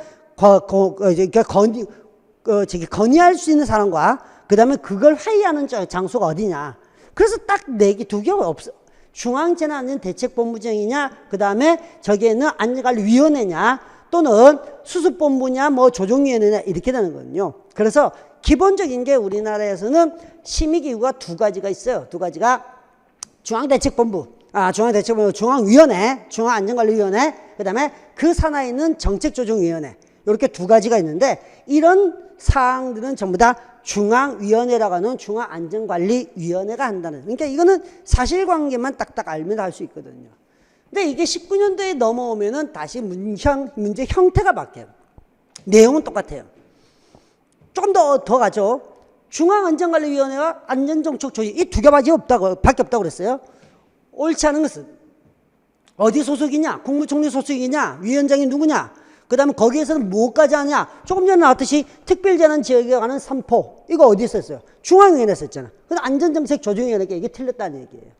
건의할 수 있는 사람과 그 다음에 그걸 회의하는 장소가 어디냐. 그래서 딱 2개가 없어. 중앙재난안전대책본부장이냐, 그 다음에 저기에는 안전관리위원회냐, 또는 수습본부냐, 뭐 조정위원회냐, 이렇게 되는 거거든요. 그래서 기본적인 게 우리나라에서는 심의기구가 두 가지가 있어요. 두 가지가 중앙대책본부, 중앙위원회, 중앙안전관리위원회, 그 다음에 그 산하에 있는 정책조정위원회, 이렇게 두 가지가 있는데, 이런 사항들은 전부 다 중앙위원회라고 하는 중앙안전관리위원회가 한다는, 그러니까 이거는 사실관계만 딱딱 알면 할 수 있거든요. 근데 이게 19년도에 넘어오면은 다시 문제 형태가 바뀌어요. 내용은 똑같아요. 조금 더 가죠. 중앙안전관리위원회와 안전정책조직, 이 두 개밖에 없다고 그랬어요. 옳지 않은 것은 어디 소속이냐, 국무총리 소속이냐, 위원장이 누구냐, 그 다음에 거기에서는 뭐까지 하냐. 조금 전에 나왔듯이 특별재난지역에 관한 3포, 이거 어디 있었어요? 중앙위원회 썼잖아. 근데 안전정책조정위원회가 이게 틀렸다는 얘기예요.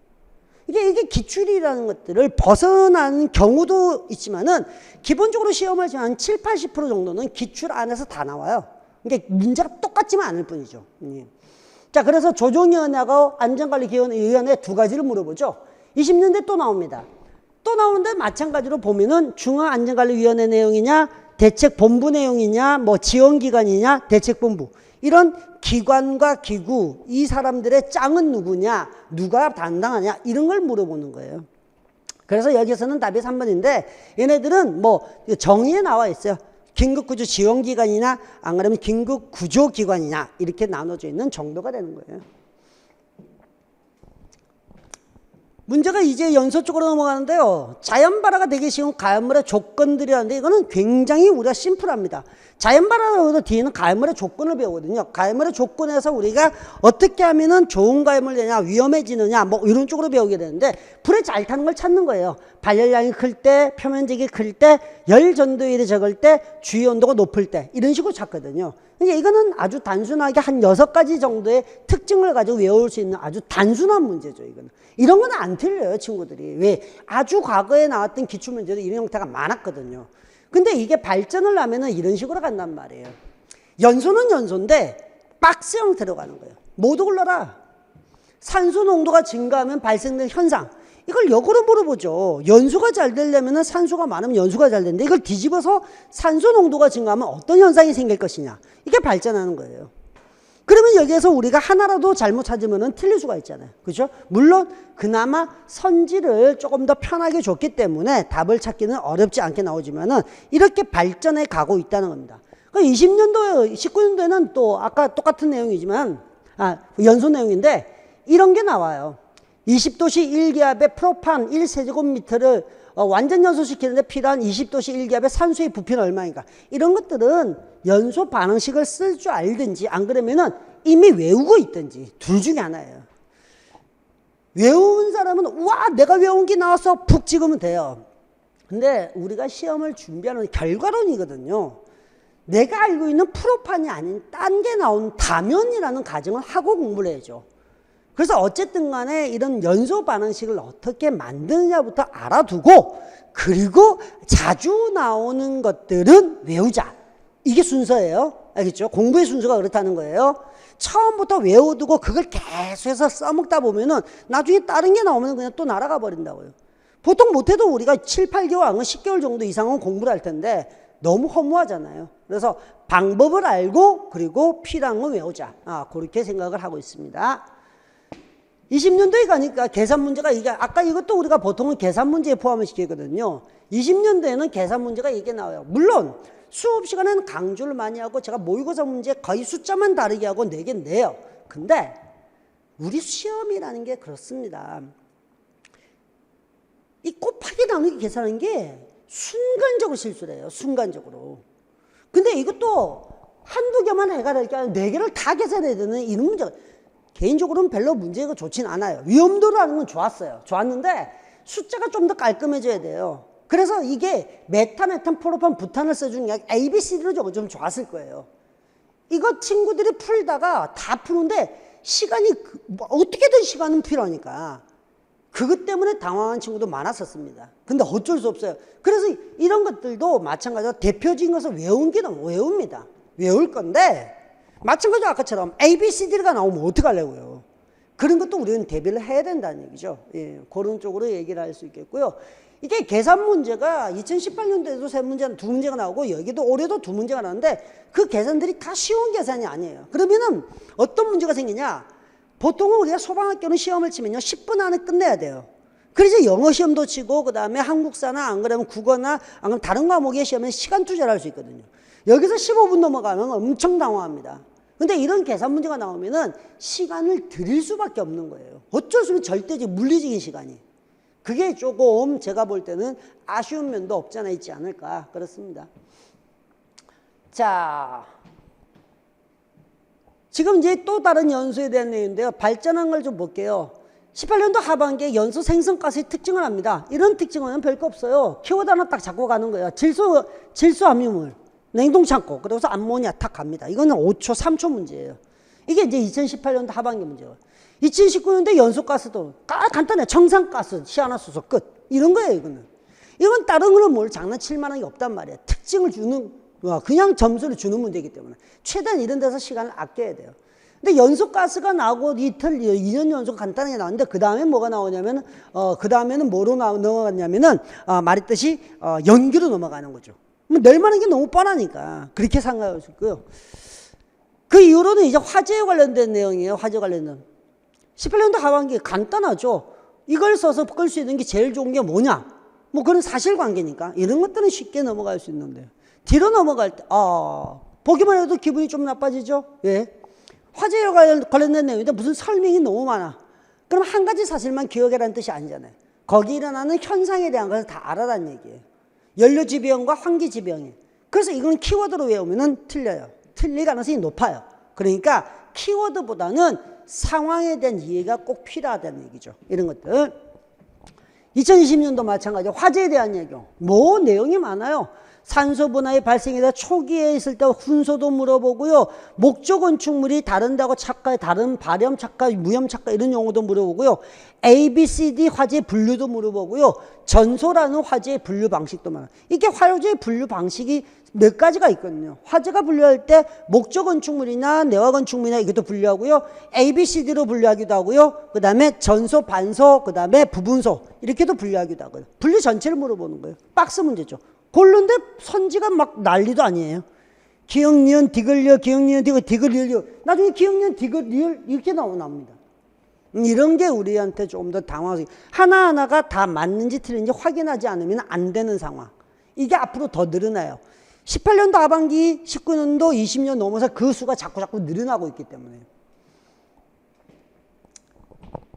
이게 기출이라는 것들을 벗어나는 경우도 있지만은 기본적으로 시험을 한 7, 80% 정도는 기출 안에서 다 나와요. 그러니까 문제가 똑같지만 않을 뿐이죠. 자, 그래서 조정위원회하고 안전관리위원회 두 가지를 물어보죠. 20년대 또 나옵니다. 또 나오는데 마찬가지로 보면은 중앙안전관리위원회 내용이냐, 대책본부 내용이냐, 뭐 지원기관이냐, 대책본부. 이런 기관과 기구, 이 사람들의 짱은 누구냐, 누가 담당하냐, 이런 걸 물어보는 거예요. 그래서 여기서는 답이 3번인데, 얘네들은 뭐 정의에 나와 있어요. 긴급구조 지원기관이나 안 그러면 긴급구조기관이냐, 이렇게 나눠져 있는 정도가 되는 거예요. 문제가 이제 연소 쪽으로 넘어가는데요. 자연발화가 되기 쉬운 가연물의 조건들이라는데, 이거는 굉장히 우리가 심플합니다. 자연발화라고 뒤에는 가연물의 조건을 배우거든요. 가연물의 조건에서 우리가 어떻게 하면은 좋은 가연물 되냐, 위험해지느냐, 뭐 이런 쪽으로 배우게 되는데, 불에 잘 타는 걸 찾는 거예요. 발열량이 클 때, 표면적이 클 때, 열 전도율이 적을 때, 주위 온도가 높을 때, 이런 식으로 찾거든요. 그러니까 이거는 아주 단순하게 한 6가지 정도의 특징을 가지고 외울 수 있는 아주 단순한 문제죠. 이거는. 이런 건 안 틀려요, 친구들이. 왜? 아주 과거에 나왔던 기출문제도 이런 형태가 많았거든요. 근데 이게 발전을 하면은 이런 식으로 간단 말이에요. 연소는 연소인데 박스 형태로 가는 거예요. 모두 골라라. 산소 농도가 증가하면 발생되는 현상. 이걸 역으로 물어보죠. 연소가 잘 되려면 산소가 많으면 연소가 잘 되는데, 이걸 뒤집어서 산소 농도가 증가하면 어떤 현상이 생길 것이냐. 이게 발전하는 거예요. 그러면 여기에서 우리가 하나라도 잘못 찾으면 틀릴 수가 있잖아요. 그렇죠? 물론 그나마 선지를 조금 더 편하게 줬기 때문에 답을 찾기는 어렵지 않게 나오지만은 이렇게 발전해 가고 있다는 겁니다. 20년도, 19년도에는 또 아까 똑같은 내용이지만, 연소 내용인데 이런 게 나와요. 20도씨 1기압의 프로판 1세제곱미터를 완전 연소시키는데 필요한 20도씨 1기압의 산소의 부피는 얼마인가. 이런 것들은 연소 반응식을 쓸 줄 알든지 안 그러면은 이미 외우고 있든지 둘 중에 하나예요. 외운 사람은 와 내가 외운 게 나와서 푹 찍으면 돼요. 근데 우리가 시험을 준비하는 결과론이거든요. 내가 알고 있는 프로판이 아닌 딴 게 나온 다면이라는 가정을 하고 공부를 해야죠. 그래서 어쨌든 간에 이런 연소 반응식을 어떻게 만드느냐부터 알아두고, 그리고 자주 나오는 것들은 외우자. 이게 순서예요. 알겠죠? 공부의 순서가 그렇다는 거예요. 처음부터 외워두고 그걸 계속해서 써먹다 보면은 나중에 다른 게 나오면 그냥 또 날아가 버린다고요. 보통 못해도 우리가 7, 8개월 아니면 10개월 정도 이상은 공부를 할 텐데 너무 허무하잖아요. 그래서 방법을 알고 그리고 필요한 거 외우자. 그렇게 생각을 하고 있습니다. 20년도에 가니까 계산 문제가 이게, 아까 이것도 우리가 보통은 계산 문제에 포함을 시키거든요. 20년도에는 계산 문제가 이게 나와요. 물론 수업 시간에는 강조를 많이 하고 제가 모의고사 문제 거의 숫자만 다르게 하고 내긴 내요. 근데 우리 시험이라는 게 그렇습니다. 이 곱하기 나누기 계산하는 게 순간적으로 실수를 해요. 순간적으로. 근데 이것도 한두 개만 해가 될 게 아니라 4개를 다 계산해야 되는 이런 문제가, 개인적으로는 별로 문제가 좋진 않아요. 위험도라는 건 좋았어요. 좋았는데 숫자가 좀 더 깔끔해져야 돼요. 그래서 이게 메탄, 프로판, 부탄을 써주는 게 ABCD로 적어 좀 좋았을 거예요. 이거 친구들이 풀다가 다 푸는데 시간이 어떻게든 시간은 필요하니까 그것 때문에 당황한 친구도 많았었습니다. 근데 어쩔 수 없어요. 그래서 이런 것들도 마찬가지로 대표적인 것을 외운 게 너무 외웁니다. 외울 건데 마찬가지로 아까처럼 ABCD가 나오면 어떡하려고요. 그런 것도 우리는 대비를 해야 된다는 얘기죠. 예, 그런 쪽으로 얘기를 할 수 있겠고요. 이게 계산 문제가 2018년도에도 세 문제, 두 문제가 나오고 여기도 올해도 두 문제가 나오는데 그 계산들이 다 쉬운 계산이 아니에요. 그러면은 어떤 문제가 생기냐? 보통은 우리가 소방학교는 시험을 치면요 10분 안에 끝내야 돼요. 그래서 영어 시험도 치고 그 다음에 한국사나 안 그러면 국어나 안 그러면 다른 과목의 시험에 시간 투자를 할 수 있거든요. 여기서 15분 넘어가면 엄청 당황합니다. 근데 이런 계산 문제가 나오면은 시간을 드릴 수밖에 없는 거예요. 어쩔 수 없는 절대적 물리적인 시간이. 그게 조금 제가 볼 때는 아쉬운 면도 없지 않아 있지 않을까 그렇습니다. 자, 지금 이제 또 다른 연소에 대한 내용인데요. 발전한 걸 좀 볼게요. 18년도 하반기에 연소 생성가스의 특징을 합니다. 이런 특징은 별거 없어요. 키워드 하나 딱 잡고 가는 거예요. 질소 함유물, 냉동창고, 그래서 암모니아 탁 갑니다. 이거는 5초, 3초 문제예요. 이게 이제 2018년도 하반기 문제예요. 2019년도 연소가스도 간단해. 청산가스, 시아나수소 끝. 이런 거예요, 이거는. 이건 다른 거는 뭘 장난칠 만한 게 없단 말이에요. 특징을 주는, 그냥 점수를 주는 문제이기 때문에. 최대한 이런 데서 시간을 아껴야 돼요. 근데 연소가스가 나오고 이틀, 2년 연속 간단하게 나왔는데, 그 다음에 뭐가 나오냐면, 그 다음에는 뭐로 넘어갔냐면은, 말했듯이, 연기로 넘어가는 거죠. 낼만한 게 너무 뻔하니까. 그렇게 생각할 수 있고요. 그 이후로는 이제 화재에 관련된 내용이에요. 화재 관련된. 18년도 하반기 간단하죠. 이걸 써서 끌 수 있는 게 제일 좋은 게 뭐냐? 뭐 그런 사실관계니까. 이런 것들은 쉽게 넘어갈 수 있는데. 뒤로 넘어갈 때, 보기만 해도 기분이 좀 나빠지죠? 왜? 화재에 관련된 내용인데 무슨 설명이 너무 많아. 그럼 한 가지 사실만 기억해라는 뜻이 아니잖아요. 거기 일어나는 현상에 대한 것을 다 알아라는 얘기예요. 연료지배형과 환기지배형이에요. 그래서 이건 키워드로 외우면 틀려요. 틀릴 가능성이 높아요. 그러니까 키워드보다는 상황에 대한 이해가 꼭 필요하다는 얘기죠. 이런 것들. 2020년도 마찬가지로 화재에 대한 얘기요. 뭐 내용이 많아요. 산소 분화의 발생이다 초기에 있을 때 훈소도 물어보고요. 목조 건축물이 다른다고 착각, 다른 발염 착각, 무염 착각 이런 용어도 물어보고요. A, B, C, D 화재 분류도 물어보고요. 전소라는 화재의 분류 방식도 많아요. 이게 화재의 분류 방식이 몇 가지가 있거든요. 화재가 분류할 때 목조 건축물이나 내화 건축물이나 이것도 분류하고요. A, B, C, D로 분류하기도 하고요. 그 다음에 전소, 반소, 그 다음에 부분소 이렇게도 분류하기도 하고요. 분류 전체를 물어보는 거예요. 박스 문제죠. 고른데 선지가 막 난리도 아니에요. 기역, 니은, 디귿, 리을, 기역, 니은, 디귿, 디귿, 리을. 나중에 기역, 니은, 디귿, 리을 이렇게 나옵니다. 이런 게 우리한테 조금 더 당황하지. 하나하나가 다 맞는지 틀린지 확인하지 않으면 안 되는 상황. 이게 앞으로 더 늘어나요. 18년도 하반기, 19년도, 20년 넘어서 그 수가 자꾸 늘어나고 있기 때문에.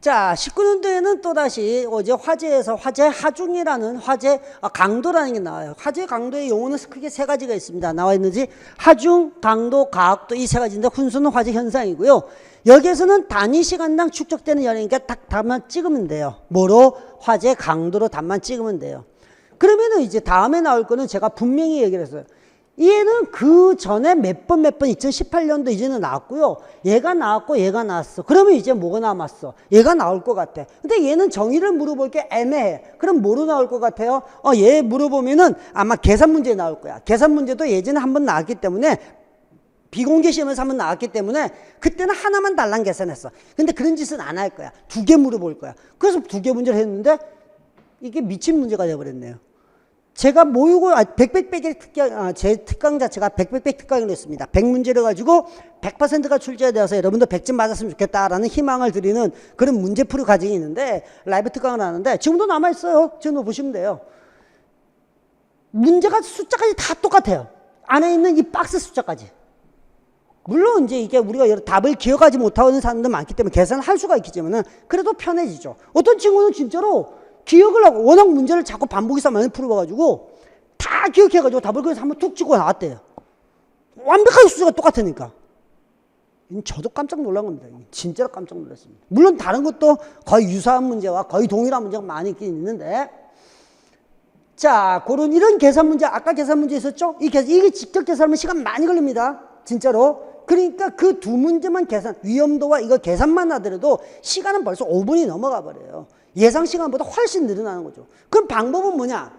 자, 19년도에는 또다시 어제 화재에서 화재 하중이라는 화재 강도라는 게 나와요. 화재 강도의 용어는 크게 세 가지가 있습니다. 나와 있는지 하중, 강도, 가학도 이 세 가지인데 훈수는 화재 현상이고요. 여기에서는 단위 시간당 축적되는 연이니까 딱 답만 찍으면 돼요. 뭐로? 화재 강도로 답만 찍으면 돼요. 그러면은 이제 다음에 나올 거는 제가 분명히 얘기를 했어요. 얘는 그 전에 몇 번 2018년도 이제는 나왔고요. 얘가 나왔고 얘가 나왔어. 그러면 이제 뭐가 남았어? 얘가 나올 것 같아. 근데 얘는 정의를 물어볼 게 애매해. 그럼 뭐로 나올 것 같아요? 얘 물어보면은 아마 계산 문제 나올 거야. 계산 문제도 예전에 한번 나왔기 때문에 비공개 시험에서 한번 나왔기 때문에 그때는 하나만 달랑 계산했어. 근데 그런 짓은 안 할 거야. 두 개 물어볼 거야. 그래서 두 개 문제를 했는데 이게 미친 문제가 되어버렸네요. 제가 모의고 백백백의 특강, 제 특강 자체가 백백백 특강을 했습니다. 100문제를 가지고 100%가 출제되어서 여러분도 100점 맞았으면 좋겠다라는 희망을 드리는 그런 문제풀이 과정이 있는데 라이브 특강을 하는데 지금도 남아있어요. 지금 보시면 돼요. 문제가 숫자까지 다 똑같아요. 안에 있는 이 박스 숫자까지. 물론 이제 이게 우리가 여러 답을 기억하지 못하는 사람도 많기 때문에 계산을 할 수가 있기 때문에 그래도 편해지죠. 어떤 친구는 진짜로 기억을 하고 워낙 문제를 자꾸 반복해서 많이 풀어봐가지고 다 기억해가지고 답을 그래서 한번 툭 찍고 나왔대요. 완벽하게 수가 똑같으니까. 저도 깜짝 놀란 겁니다. 진짜로 깜짝 놀랐습니다. 물론 다른 것도 거의 유사한 문제와 거의 동일한 문제가 많이 있긴 있는데 자, 그런 이런 계산 문제, 아까 계산 문제 있었죠? 이게 직접 계산하면 시간 많이 걸립니다. 진짜로. 그러니까 그 두 문제만 계산, 위험도와 이거 계산만 하더라도 시간은 벌써 5분이 넘어가 버려요. 예상 시간보다 훨씬 늘어나는 거죠. 그럼 방법은 뭐냐?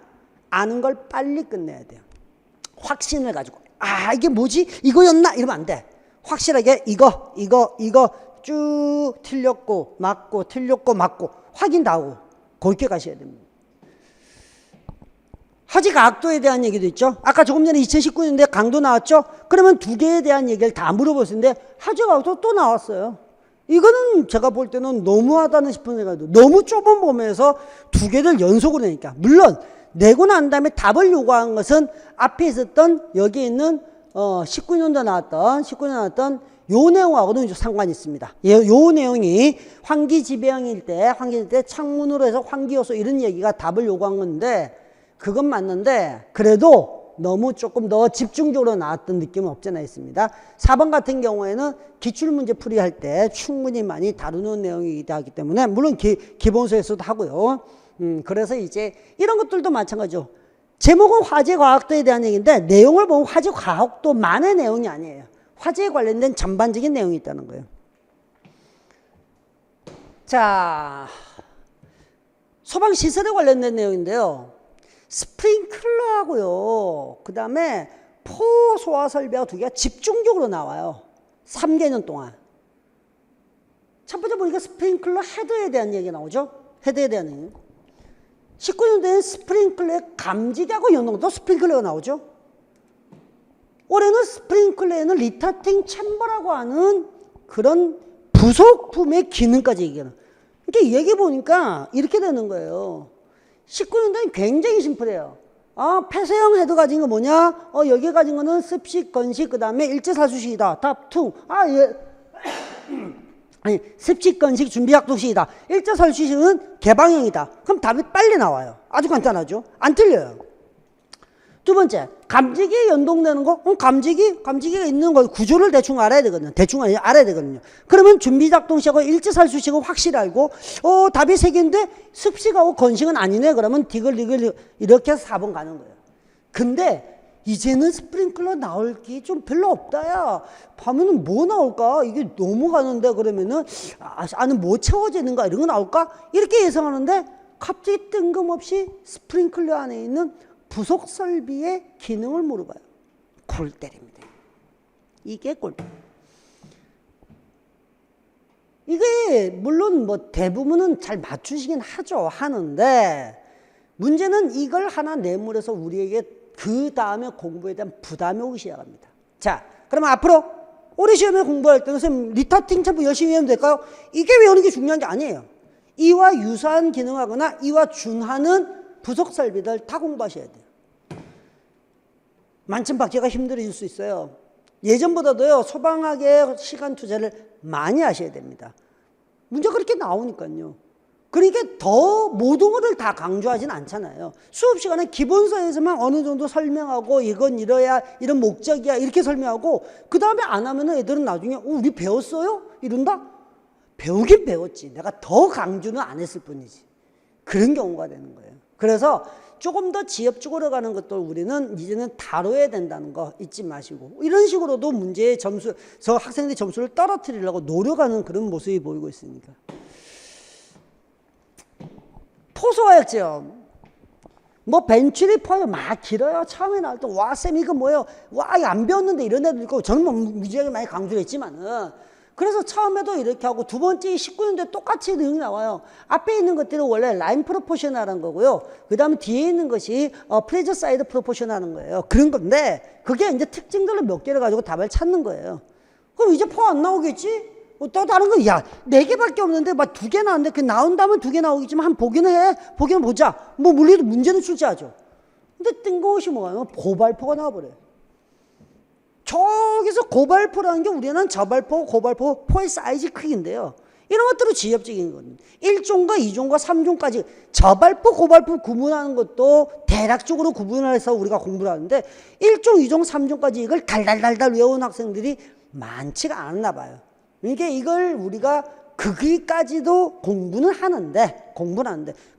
아는 걸 빨리 끝내야 돼요. 확신을 가지고 이게 뭐지? 이거였나? 이러면 안 돼. 확실하게 이거 쭉 틀렸고 맞고 틀렸고 맞고 확인 다 하고 그렇게 가셔야 됩니다. 화재 과학도에 대한 얘기도 있죠. 아까 조금 전에 2019년도에 강도 나왔죠. 그러면 두 개에 대한 얘기를 다 물어보시는데 화재 과학도 또 나왔어요. 이거는 제가 볼 때는 너무하다는 싶은 생각도, 너무 좁은 범위에서 두 개를 연속으로 내니까. 물론 내고 난 다음에 답을 요구한 것은 앞에 있었던 여기 있는 19년도 나왔던 요 내용하고는 상관이 있습니다. 요 내용이 환기지배형일 때 창문으로 해서 환기요소 이런 얘기가 답을 요구한 건데, 그건 맞는데 그래도 너무 조금 더 집중적으로 나왔던 느낌은 없잖아 있습니다. 4번 같은 경우에는 기출문제 풀이할 때 충분히 많이 다루는 내용이기도 하기 때문에, 물론 기본서에서도 하고요. 그래서 이제 이런 것들도 마찬가지죠. 제목은 화재과학도에 대한 얘기인데 내용을 보면 화재과학도만의 내용이 아니에요. 화재에 관련된 전반적인 내용이 있다는 거예요. 자, 소방시설에 관련된 내용인데요. 스프링클러하고요, 그 다음에 포소화설비하고 두 개가 집중적으로 나와요. 3개년 동안. 첫 번째 보니까 스프링클러 헤드에 대한 얘기가 나오죠. 헤드에 대한 얘기. 19년도에는 스프링클러의 감지기하고 연동도 스프링클러가 나오죠. 올해는 스프링클러에는 리타팅 챔버라고 하는 그런 부속품의 기능까지 얘기하는. 그러니까 얘기 보니까 이렇게 되는 거예요. 19년도는 굉장히 심플해요. 폐쇄형 헤드 가진 거 뭐냐? 여기 가진 거는 습식, 건식, 그 다음에 일제살수식이다. 답 2. 아니, 습식, 건식, 준비작동식이다. 일제살수식은 개방형이다. 그럼 답이 빨리 나와요. 아주 간단하죠. 안 틀려요. 두 번째, 감지기에 연동되는 거? 감지기가 있는 거 구조를 대충 알아야 되거든요. 그러면 준비작동식하고 일제살수식은 확실히 알고, 답이 3개인데 습식하고 건식은 아니네. 그러면 디글 이렇게 해서 4번 가는 거예요. 근데 이제는 스프링클러 나올 게 좀 별로 없다, 야. 보면은 뭐 나올까? 이게 너무 가는데, 그러면은, 안에 뭐 채워지는가? 이런 거 나올까? 이렇게 예상하는데, 갑자기 뜬금없이 스프링클러 안에 있는 부속 설비의 기능을 물어봐요. 골 때립니다. 이게 골. 이게 물론 뭐 대부분은 잘 맞추시긴 하는데, 문제는 이걸 하나 내물어서 우리에게 그 다음에 공부에 대한 부담이 오기 시작합니다. 자, 그러면 앞으로 올해 시험에 공부할 때는 선생님 리타팅 챔버 열심히 외우면 될까요? 이게 외우는 게 중요한 게 아니에요. 이와 유사한 기능하거나 이와 준하는 부속 설비들 다 공부하셔야 돼요. 만점 받기가 힘들어질 수 있어요. 예전보다도요, 소방학에 시간 투자를 많이 하셔야 됩니다. 문제가 그렇게 나오니까요. 그러니까 더 모든 것을 다 강조하진 않잖아요. 수업 시간에 기본서에서만 어느 정도 설명하고, 이건 이래야 이런 목적이야 이렇게 설명하고, 그 다음에 안 하면 애들은 나중에 우리 배웠어요? 이런다? 배우긴 배웠지. 내가 더 강조는 안 했을 뿐이지. 그런 경우가 되는 거예요. 그래서 조금 더 지엽적으로 가는 것들 우리는 이제는 다뤄야 된다는 거 잊지 마시고, 이런 식으로도 문제의 점수, 학생들의 점수를 떨어뜨리려고 노력하는 그런 모습이 보이고 있으니까. 포소화약제요. 뭐 벤츄리 포요 막 길어요. 처음에 나올 때 와 쌤 이거 뭐예요? 와 이거 안 배웠는데 이런 애들 있고, 저는 뭐 무지하게 많이 강조를 했지만은, 그래서 처음에도 이렇게 하고, 두 번째 19년도에 똑같이 내용이 나와요. 앞에 있는 것들은 원래 라인 프로포셔널한 거고요. 그 다음에 뒤에 있는 것이 프레저 사이드 프로포셔널한 거예요. 그런 건데, 그게 이제 특징들을 몇 개를 가지고 답을 찾는 거예요. 그럼 이제 포 안 나오겠지? 또 다른 거, 4개밖에 없는데 막 2개 나왔는데, 그 나온다면 2개 나오겠지만 한 보기는 해. 보기는 보자. 뭐 물리도 문제는 출제하죠. 근데 뜬금없이 뭐가 고발포가 나와버려요. 저기서 고발포라는 게 우리는 저발포, 고발포, 포의 사이즈 크기인데요. 이런 것들은 지엽적인 거거든요. 1종과 2종과 3종까지 저발포, 고발포 구분하는 것도 대략적으로 구분을 해서 우리가 공부를 하는데, 1종, 2종, 3종까지 이걸 달달달달 외운 학생들이 많지가 않았나 봐요. 그러니까 이걸 우리가 거기까지도 공부는 하는데,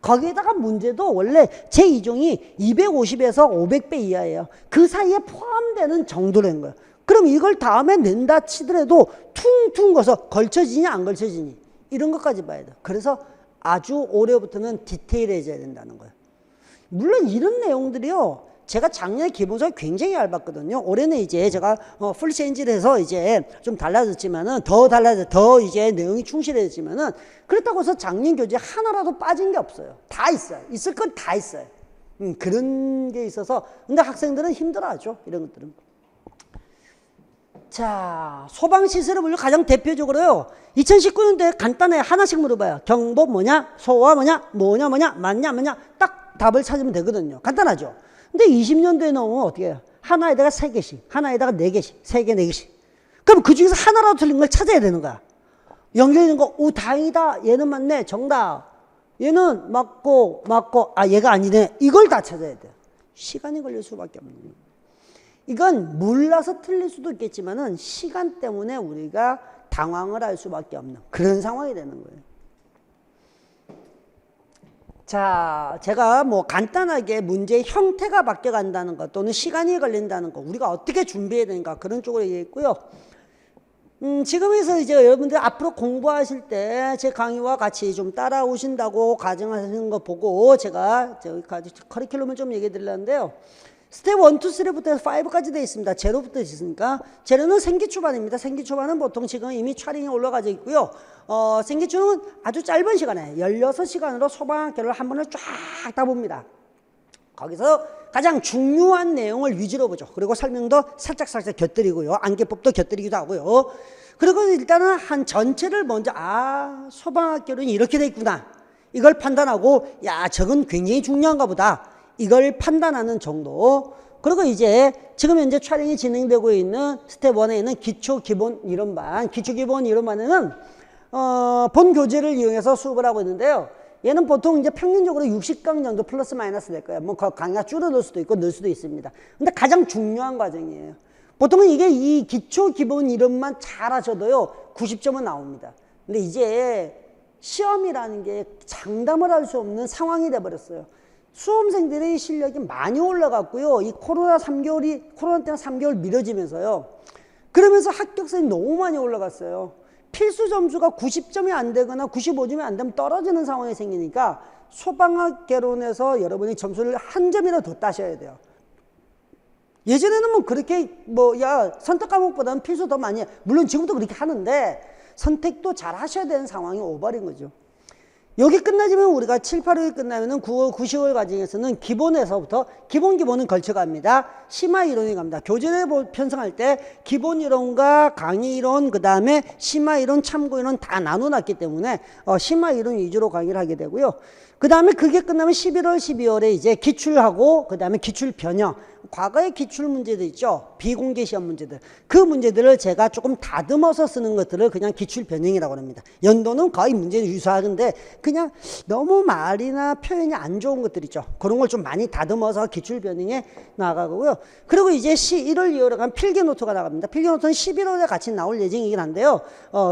거기에다가 문제도 원래 제2종이 250에서 500배 이하예요. 그 사이에 포함되는 정도로 된 거예요. 그럼 이걸 다음에 낸다 치더라도 퉁퉁 거서 걸쳐지니 안 걸쳐지니 이런 것까지 봐야 돼요. 그래서 아주 올해부터는 디테일해져야 된다는 거예요. 물론 이런 내용들이요, 제가 작년에 기본서에 굉장히 얇았거든요. 올해는 이제 제가 풀 체인지를 해서 이제 좀 달라졌지만은, 더 이제 내용이 충실해졌지만은, 그렇다고 해서 작년 교재 하나라도 빠진 게 없어요. 다 있어요. 있을 건 다 있어요. 그런 게 있어서 근데 학생들은 힘들어하죠. 이런 것들은. 자, 소방시설의 분류 가장 대표적으로요. 2019년도에 간단해 하나씩 물어봐요. 경보 뭐냐? 소화 뭐냐? 뭐냐 뭐냐? 맞냐 뭐냐? 딱 답을 찾으면 되거든요. 간단하죠. 근데 20년도에 넘으면 어떻게 해요? 하나에다가 3개씩, 하나에다가 4개씩, 3개, 4개씩. 그럼 그 중에서 하나라도 틀린 걸 찾아야 되는 거야. 연결되는 거, 오, 다행이다. 얘는 맞네. 정답. 얘는 맞고, 아, 얘가 아니네. 이걸 다 찾아야 돼요. 시간이 걸릴 수밖에 없는 거예요. 이건 몰라서 틀릴 수도 있겠지만은 시간 때문에 우리가 당황을 할 수밖에 없는 그런 상황이 되는 거예요. 자, 제가 뭐 간단하게 문제의 형태가 바뀌어 간다는 것 또는 시간이 걸린다는 것 우리가 어떻게 준비해야 되는가 그런 쪽으로 얘기했고요. 지금에서 이제 여러분들 앞으로 공부하실 때 제 강의와 같이 좀 따라오신다고 가정하시는 거 보고 제가 저기까지 커리큘럼을 좀 얘기해 드리려는데요. 스텝 1, 2, 3부터 5까지 되어 있습니다. 제로부터 있으니까. 제로는 생기초반입니다. 생기초반은 보통 지금 이미 촬영이 올라가져 있고요. 생기초는 아주 짧은 시간에 16시간으로 소방학교를 한 번을 쫙 다 봅니다. 거기서 가장 중요한 내용을 위주로 보죠. 그리고 설명도 살짝 곁들이고요. 안개법도 곁들이기도 하고요. 그리고 일단은 한 전체를 먼저 소방학교는 이렇게 돼 있구나. 이걸 판단하고 야 저건 굉장히 중요한가 보다. 이걸 판단하는 정도. 그리고 이제 지금 현재 촬영이 진행되고 있는 스텝 1에 있는 기초 기본 이론반. 기초 기본 이론반에는 본 교재를 이용해서 수업을 하고 있는데요. 얘는 보통 이제 평균적으로 60강 정도 플러스 마이너스 될 거예요. 뭐 강의가 줄어들 수도 있고 늘 수도 있습니다. 근데 가장 중요한 과정이에요. 보통은 이게 이 기초 기본 이론만 잘 하셔도요 90점은 나옵니다. 근데 이제 시험이라는 게 장담을 할 수 없는 상황이 돼 버렸어요. 수험생들의 실력이 많이 올라갔고요. 이 코로나 때문에 3개월 미뤄지면서요. 그러면서 합격선이 너무 많이 올라갔어요. 필수 점수가 90점이 안 되거나 95점이 안 되면 떨어지는 상황이 생기니까 소방학 개론에서 여러분이 점수를 한 점이라도 더 따셔야 돼요. 예전에는 뭐 그렇게 선택 과목보다는 필수 더 많이 해. 물론 지금도 그렇게 하는데 선택도 잘 하셔야 되는 상황이 오버린 거죠. 여기 끝나지만 우리가 7, 8월이 끝나면은 9월, 9, 10월 과정에서는 기본에서부터 기본은 걸쳐갑니다. 심화 이론이 갑니다. 교재를 편성할 때 기본 이론과 강의 이론, 그 다음에 심화 이론, 참고 이론 다 나눠놨기 때문에 심화 이론 위주로 강의를 하게 되고요. 그 다음에 그게 끝나면 11월, 12월에 이제 기출하고 그 다음에 기출 변형. 과거의 기출 문제들 있죠. 비공개 시험 문제들. 그 문제들을 제가 조금 다듬어서 쓰는 것들을 그냥 기출 변형이라고 합니다. 연도는 거의 문제는 유사한데 그냥 너무 말이나 표현이 안 좋은 것들 있죠. 그런 걸 좀 많이 다듬어서 기출 변형에 나가고요. 그리고 이제 1월, 2월에 가면 필기 노트가 나갑니다. 필기 노트는 11월에 같이 나올 예정이긴 한데요.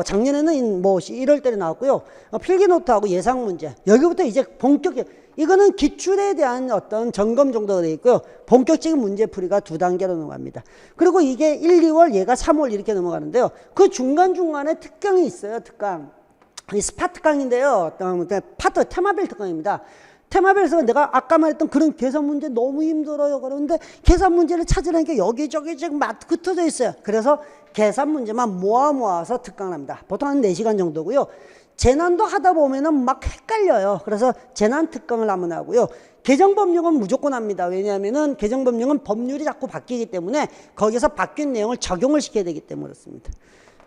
작년에는 뭐 1월 달에 나왔고요. 필기 노트하고 예상 문제. 여기부터 이제 이거는 기출에 대한 어떤 점검 정도가 되어 있고요. 본격적인 문제풀이가 2단계로 넘어갑니다. 그리고 이게 1, 2월, 얘가 3월 이렇게 넘어가는데요. 그 중간중간에 특강이 있어요. 특강. 이 스파 특강인데요. 테마별 특강입니다. 테마별에서 내가 아까 말했던 그런 계산 문제 너무 힘들어요. 그런데 계산 문제를 찾으려니까 여기저기 지금 흩어져 있어요. 그래서 계산 문제만 모아서 특강을 합니다. 보통 한 4시간 정도고요. 재난도 하다 보면은 막 헷갈려요. 그래서 재난 특강을 한번 하고요. 개정법령은 무조건 합니다. 왜냐하면은 개정법령은 법률이 자꾸 바뀌기 때문에 거기서 바뀐 내용을 적용을 시켜야 되기 때문에 그렇습니다.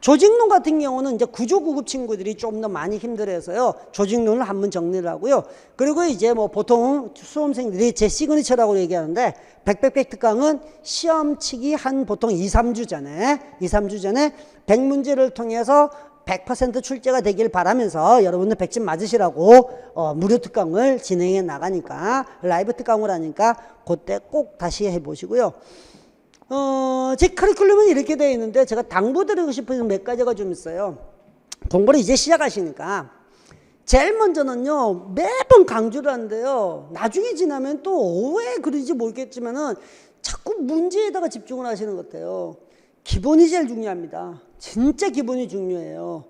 조직론 같은 경우는 이제 구조 9급 친구들이 좀 더 많이 힘들어서요. 조직론을 한번 정리를 하고요. 그리고 이제 뭐 보통 수험생들이 제 시그니처라고 얘기하는데 백백백 특강은 시험 치기 한 보통 2, 3주 전에 100문제를 통해서 100% 출제가 되길 바라면서 여러분들 100점 맞으시라고 무료 특강을 진행해 나가니까 라이브 특강을 하니까 그때 꼭 다시 해보시고요. 제 커리큘럼은 이렇게 되어 있는데 제가 당부드리고 싶은 몇 가지가 좀 있어요. 공부를 이제 시작하시니까 제일 먼저는요 매번 강조를 하는데요. 나중에 지나면 또 왜 그런지 모르겠지만은 자꾸 문제에다가 집중을 하시는 것 같아요. 기본이 제일 중요합니다. 진짜 기본이 중요해요.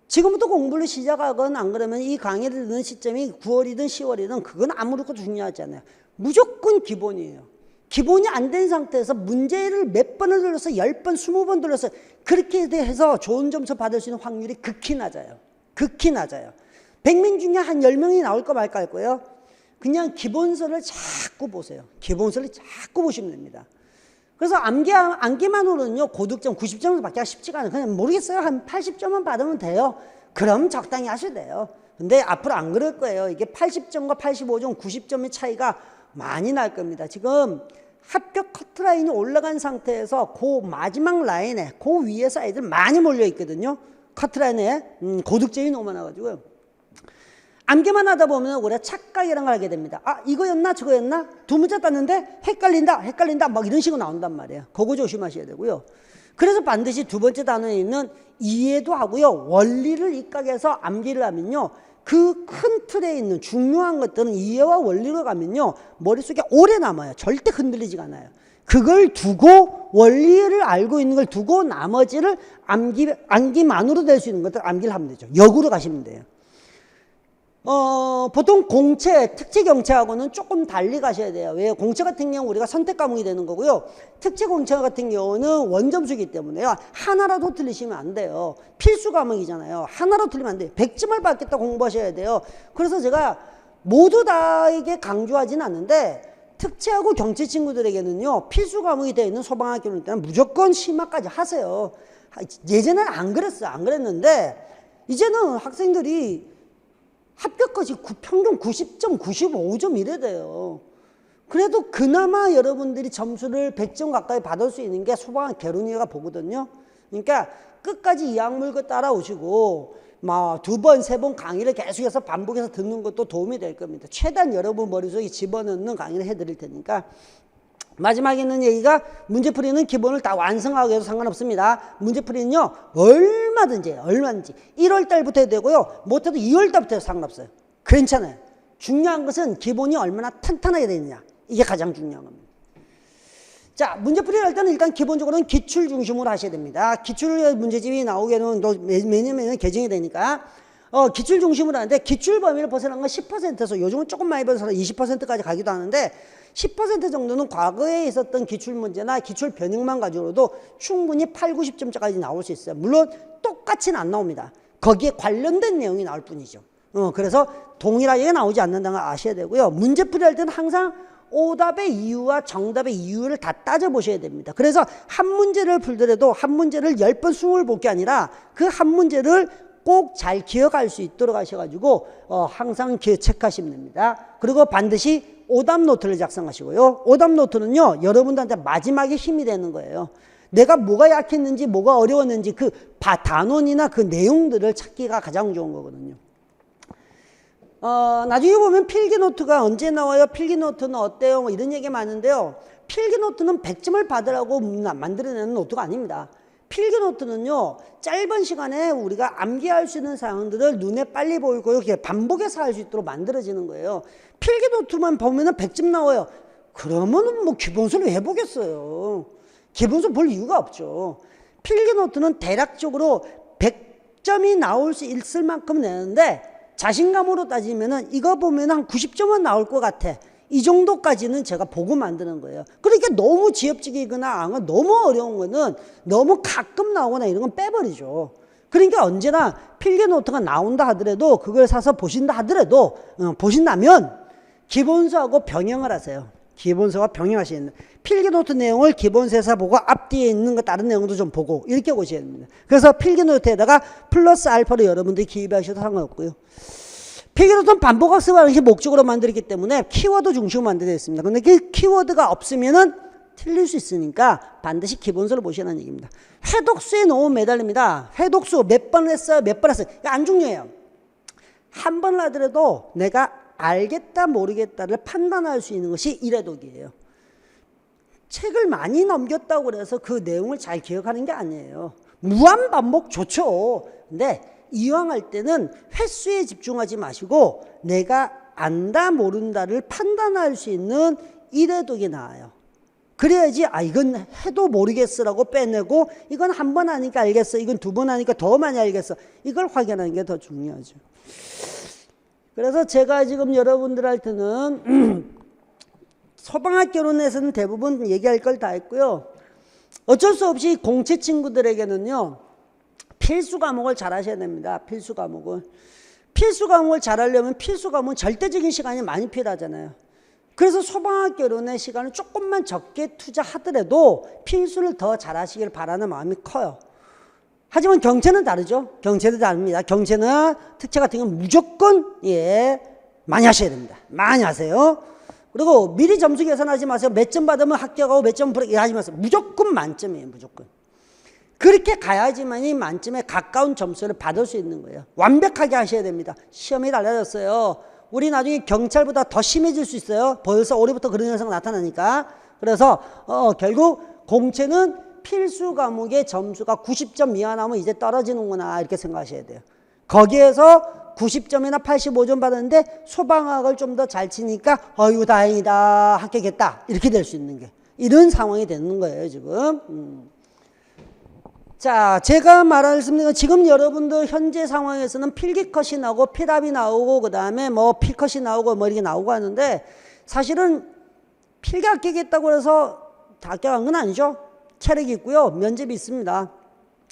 지금부터 공부를 시작하건 안 그러면 이 강의를 듣는 시점이 9월이든 10월이든 그건 아무렇고 중요하지 않아요. 무조건 기본이에요. 기본이 안 된 상태에서 문제를 몇 번을 돌려서 10번, 20번 돌려서 그렇게 해서 좋은 점수 받을 수 있는 확률이 극히 낮아요. 극히 낮아요. 100명 중에 한 10명이 나올까 말까 할 거예요. 그냥 기본서를 자꾸 보세요. 기본서를 자꾸 보시면 됩니다. 그래서 암기만으로는요, 고득점 90점을 받기가 쉽지가 않아요. 그냥 모르겠어요. 한 80점만 받으면 돼요. 그럼 적당히 하셔도 돼요. 근데 앞으로 안 그럴 거예요. 이게 80점과 85점, 90점의 차이가 많이 날 겁니다. 지금 합격 커트라인이 올라간 상태에서 그 마지막 라인에, 그 위에서 애들 많이 몰려 있거든요. 커트라인에 고득점이 너무 많아가지고요. 암기만 하다 보면 우리가 착각이라는 걸 하게 됩니다. 아, 이거였나 저거였나? 두 문제 땄는데 헷갈린다 막 이런 식으로 나온단 말이에요. 그거 조심하셔야 되고요. 그래서 반드시 두 번째 단어에 있는 이해도 하고요, 원리를 입각해서 암기를 하면요, 그 큰 틀에 있는 중요한 것들은 이해와 원리로 가면요, 머릿속에 오래 남아요. 절대 흔들리지가 않아요. 그걸 두고, 원리를 알고 있는 걸 두고 나머지를 암기만으로 될 수 있는 것들 암기를 하면 되죠. 역으로 가시면 돼요. 보통 공채, 특채 경채하고는 조금 달리 가셔야 돼요. 왜요? 공채 같은 경우 우리가 선택 과목이 되는 거고요. 특채 공채 같은 경우는 원점수이기 때문에요. 하나라도 틀리시면 안 돼요. 필수 과목이잖아요. 하나로 틀리면 안 돼요. 100점을 받겠다 공부하셔야 돼요. 그래서 제가 모두 다에게 강조하지는 않는데, 특채하고 경채 친구들에게는요, 필수 과목이 되어 있는 소방학교는 일단 무조건 심화까지 하세요. 예전에는 안 그랬어요. 안 그랬는데, 이제는 학생들이 합격까지 평균 90점, 95점 이래 돼요. 그래도 그나마 여러분들이 점수를 100점 가까이 받을 수 있는 게 소방학 개론이가 보거든요. 그러니까 끝까지 이 악물고 따라오시고 막 두 번, 세 번 강의를 계속해서 반복해서 듣는 것도 도움이 될 겁니다. 최대한 여러분 머릿속에 집어넣는 강의를 해드릴 테니까. 마지막에 있는 얘기가, 문제풀이는 기본을 다 완성하고 해도 상관없습니다. 문제풀이는요, 얼마든지 1월 달부터 해도 되고요, 못해도 2월 달부터 해도 상관없어요. 괜찮아요. 중요한 것은 기본이 얼마나 탄탄하게 되느냐, 이게 가장 중요한 겁니다. 자, 문제풀이를 할 때는 일단 기본적으로는 기출 중심으로 하셔야 됩니다. 기출 문제집이 나오게는 매년 개정이 되니까 기출 중심으로 하는데, 기출 범위를 벗어난 건 10%에서 요즘은 조금 많이 벗어서 20%까지 가기도 하는데, 10% 정도는 과거에 있었던 기출문제나 기출 변형만 가지고도 충분히 8, 90점짜리 나올 수 있어요. 물론 똑같이는 안 나옵니다. 거기에 관련된 내용이 나올 뿐이죠. 그래서 동일하게 나오지 않는다는 걸 아셔야 되고요. 문제풀이 할 때는 항상 오답의 이유와 정답의 이유를 다 따져보셔야 됩니다. 그래서 한 문제를 풀더라도 한 문제를 10번, 20번 볼 게 아니라 그 한 문제를 꼭 잘 기억할 수 있도록 하셔가지고 항상 체크하시면 됩니다. 그리고 반드시 오답 노트를 작성하시고요. 오답 노트는요, 여러분들한테 마지막에 힘이 되는 거예요. 내가 뭐가 약했는지, 뭐가 어려웠는지 그 단원이나 그 내용들을 찾기가 가장 좋은 거거든요. 나중에 보면 필기노트가 언제 나와요? 필기노트는 어때요? 뭐 이런 얘기 많은데요. 필기노트는 100점을 받으라고 만들어내는 노트가 아닙니다. 필기노트는요, 짧은 시간에 우리가 암기할 수 있는 사항들을 눈에 빨리 보이고 이렇게 반복해서 할 수 있도록 만들어지는 거예요. 필기노트만 보면은 100점 나와요. 그러면은 뭐 기본서를 왜 보겠어요? 기본서 볼 이유가 없죠. 필기노트는 대략적으로 100점이 나올 수 있을 만큼 내는데, 자신감으로 따지면은 이거 보면 한 90점은 나올 것 같아. 이 정도까지는 제가 보고 만드는 거예요. 그러니까 너무 지엽지기거나 너무 어려운 거는, 너무 가끔 나오거나 이런 건 빼버리죠. 그러니까 언제나 필기노트가 나온다 하더라도, 그걸 사서 보신다 하더라도, 보신다면 기본서하고 병행을 하세요. 기본서와 병행하셔야 됩니다. 필기노트 내용을 기본서에서 보고 앞뒤에 있는 거 다른 내용도 좀 보고 이렇게 보셔야 됩니다. 그래서 필기노트에다가 플러스 알파로 여러분들이 기입하셔도 상관없고요. 필기노트는 반복학습 방식 목적으로 만들기 때문에 키워드 중심으로 만들어져 있습니다. 근데 그 키워드가 없으면은 틀릴 수 있으니까 반드시 기본서를 보시라는 얘기입니다. 회독수에 너무 매달립니다. 회독수 몇 번 했어요? 몇 번 했어요? 안 중요해요. 한 번 하더라도 내가 알겠다 모르겠다를 판단할 수 있는 것이 일회독이에요. 책을 많이 넘겼다고 해서 그 내용을 잘 기억하는 게 아니에요. 무한 반복 좋죠. 근데 이왕 할 때는 횟수에 집중하지 마시고 내가 안다 모른다를 판단할 수 있는 일회독이 나아요. 그래야지 이건 해도 모르겠어라고 빼내고, 이건 한 번 하니까 알겠어, 이건 두 번 하니까 더 많이 알겠어, 이걸 확인하는 게 더 중요하죠. 그래서 제가 지금 여러분들한테는 소방학 결혼에서는 대부분 얘기할 걸 다 했고요. 어쩔 수 없이 공채 친구들에게는요, 필수 과목을 잘 하셔야 됩니다. 필수 과목을. 필수 과목을 잘하려면 필수 과목은 절대적인 시간이 많이 필요하잖아요. 그래서 소방학개론의 시간을 조금만 적게 투자하더라도 필수를 더 잘하시길 바라는 마음이 커요. 하지만 경제는 다르죠. 경제도 다릅니다. 경제는 특채 같은 경우는 무조건 많이 하셔야 됩니다. 많이 하세요. 그리고 미리 점수 계산하지 마세요. 몇 점 받으면 합격하고 몇 점 불합격 하지 마세요. 무조건 만점이에요. 무조건. 그렇게 가야지만이 만점에 가까운 점수를 받을 수 있는 거예요. 완벽하게 하셔야 됩니다. 시험이 달라졌어요. 우리 나중에 경찰보다 더 심해질 수 있어요. 벌써 올해부터 그런 현상 나타나니까. 그래서 결국 공채는 필수 과목의 점수가 90점 이하 나오면 이제 떨어지는구나 이렇게 생각하셔야 돼요. 거기에서 90점이나 85점 받았는데 소방학을 좀 더 잘 치니까 어이구 다행이다 합격했다 이렇게 될 수 있는 게 이런 상황이 되는 거예요 지금. 자, 제가 말씀드린 건 지금 여러분들 현재 상황에서는 필기컷이 나오고 필합이 나오고 그 다음에 뭐 필컷이 나오고 뭐 이렇게 나오고 하는데 사실은 필기 합격했다고 해서 다 합격한 건 아니죠. 체력이 있고요. 면접이 있습니다.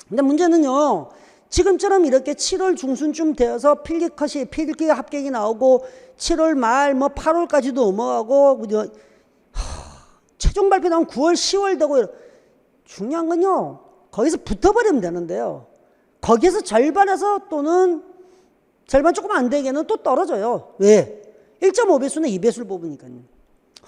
근데 문제는요. 지금처럼 이렇게 7월 중순쯤 되어서 필기 합격이 나오고 7월 말 뭐 8월까지도 넘어가고 최종 발표 나오면 9월 10월 되고 중요한 건요. 거기서 붙어버리면 되는데요. 거기에서 절반에서 또는 절반 조금 안 되게는 또 떨어져요. 왜? 1.5배수는 2배수를 뽑으니까요.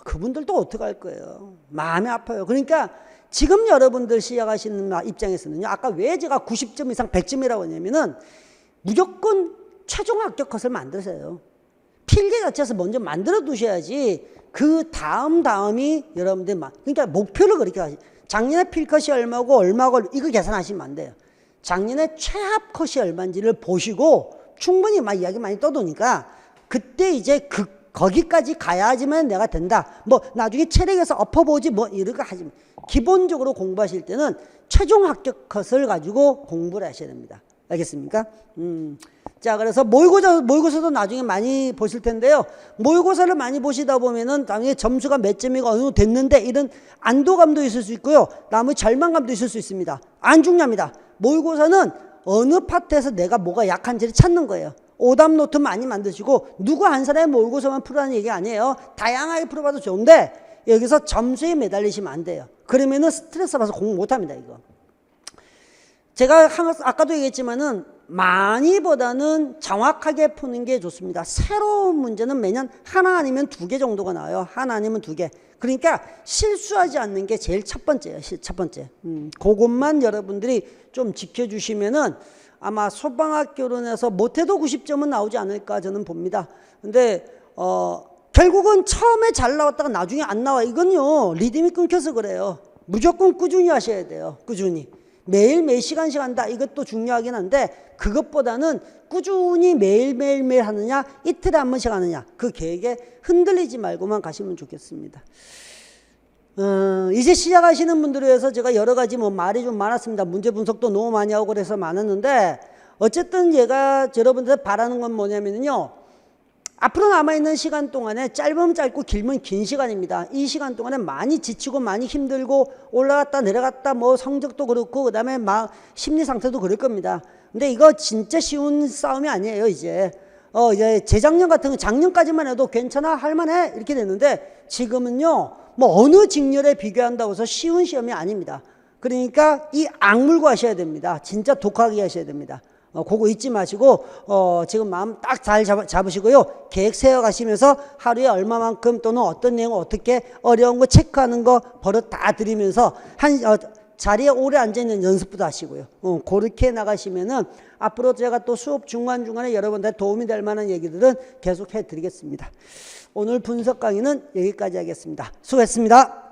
그분들도 어떻게 할 거예요? 마음이 아파요. 그러니까 지금 여러분들 시작하시는 입장에서는요. 아까 왜 제가 90점 이상 100점이라고 했냐면은 무조건 최종 합격 컷을 만드세요. 필기 자체에서 먼저 만들어 두셔야지 그 다음이 여러분들 그러니까 목표를 그렇게 하시. 작년에 필컷이 얼마고 얼마고 이거 계산하시면 안 돼요. 작년에 최합 컷이 얼마인지를 보시고 충분히 막 이야기 많이 떠도니까 그때 이제 거기까지 가야지만 내가 된다. 뭐 나중에 체력에서 엎어보지 뭐 이런 거 하지. 기본적으로 공부하실 때는 최종 합격 컷을 가지고 공부를 하셔야 됩니다. 알겠습니까? 자, 그래서 모의고사도 나중에 많이 보실 텐데요. 모의고사를 많이 보시다 보면은 나중에 점수가 몇 점이고 어느 정도 됐는데 이런 안도감도 있을 수 있고요. 나머지 절망감도 있을 수 있습니다. 안 중요합니다. 모의고사는 어느 파트에서 내가 뭐가 약한지를 찾는 거예요. 오답 노트 많이 만드시고 누구 한 사람의 모의고사만 풀라는 얘기 아니에요. 다양하게 풀어봐도 좋은데 여기서 점수에 매달리시면 안 돼요. 그러면은 스트레스 받아서 공부 못합니다. 이거. 제가 아까도 얘기했지만은 많이보다는 정확하게 푸는 게 좋습니다. 새로운 문제는 매년 하나 아니면 2개 정도가 나와요. 하나 아니면 2개. 그러니까 실수하지 않는 게 제일 첫 번째예요. 첫 번째. 그것만 여러분들이 좀 지켜주시면은 아마 소방학개론에서 못해도 90점은 나오지 않을까 저는 봅니다. 근데 결국은 처음에 잘 나왔다가 나중에 안 나와. 이건요 리듬이 끊겨서 그래요. 무조건 꾸준히 하셔야 돼요. 꾸준히. 매일 몇 시간씩 한다. 이것도 중요하긴 한데 그것보다는 꾸준히 매일 하느냐 이틀에 한 번씩 하느냐 그 계획에 흔들리지 말고만 가시면 좋겠습니다. 이제 시작하시는 분들을 위해서 제가 여러 가지 뭐 말이 좀 많았습니다. 문제 분석도 너무 많이 하고 그래서 많았는데 어쨌든 제가 여러분들 바라는 건 뭐냐면요. 앞으로 남아있는 시간 동안에 짧으면 짧고 길면 긴 시간입니다. 이 시간 동안에 많이 지치고 많이 힘들고 올라갔다 내려갔다 뭐 성적도 그렇고 그 다음에 막 심리 상태도 그럴 겁니다. 근데 이거 진짜 쉬운 싸움이 아니에요. 이제 재작년 같은 거 작년까지만 해도 괜찮아 할만해 이렇게 됐는데 지금은요 뭐 어느 직렬에 비교한다고 해서 쉬운 시험이 아닙니다. 그러니까 이 악물고 하셔야 됩니다. 진짜 독하게 하셔야 됩니다. 그거 잊지 마시고 지금 마음 딱 잘 잡으시고요. 계획 세워가시면서 하루에 얼마만큼 또는 어떤 내용 어떻게 어려운 거 체크하는 거 버릇 다 들이면서 자리에 오래 앉아있는 연습부터 하시고요. 그렇게 나가시면은 앞으로 제가 또 수업 중간중간에 여러분들 도움이 될 만한 얘기들은 계속 해드리겠습니다. 오늘 분석 강의는 여기까지 하겠습니다. 수고했습니다.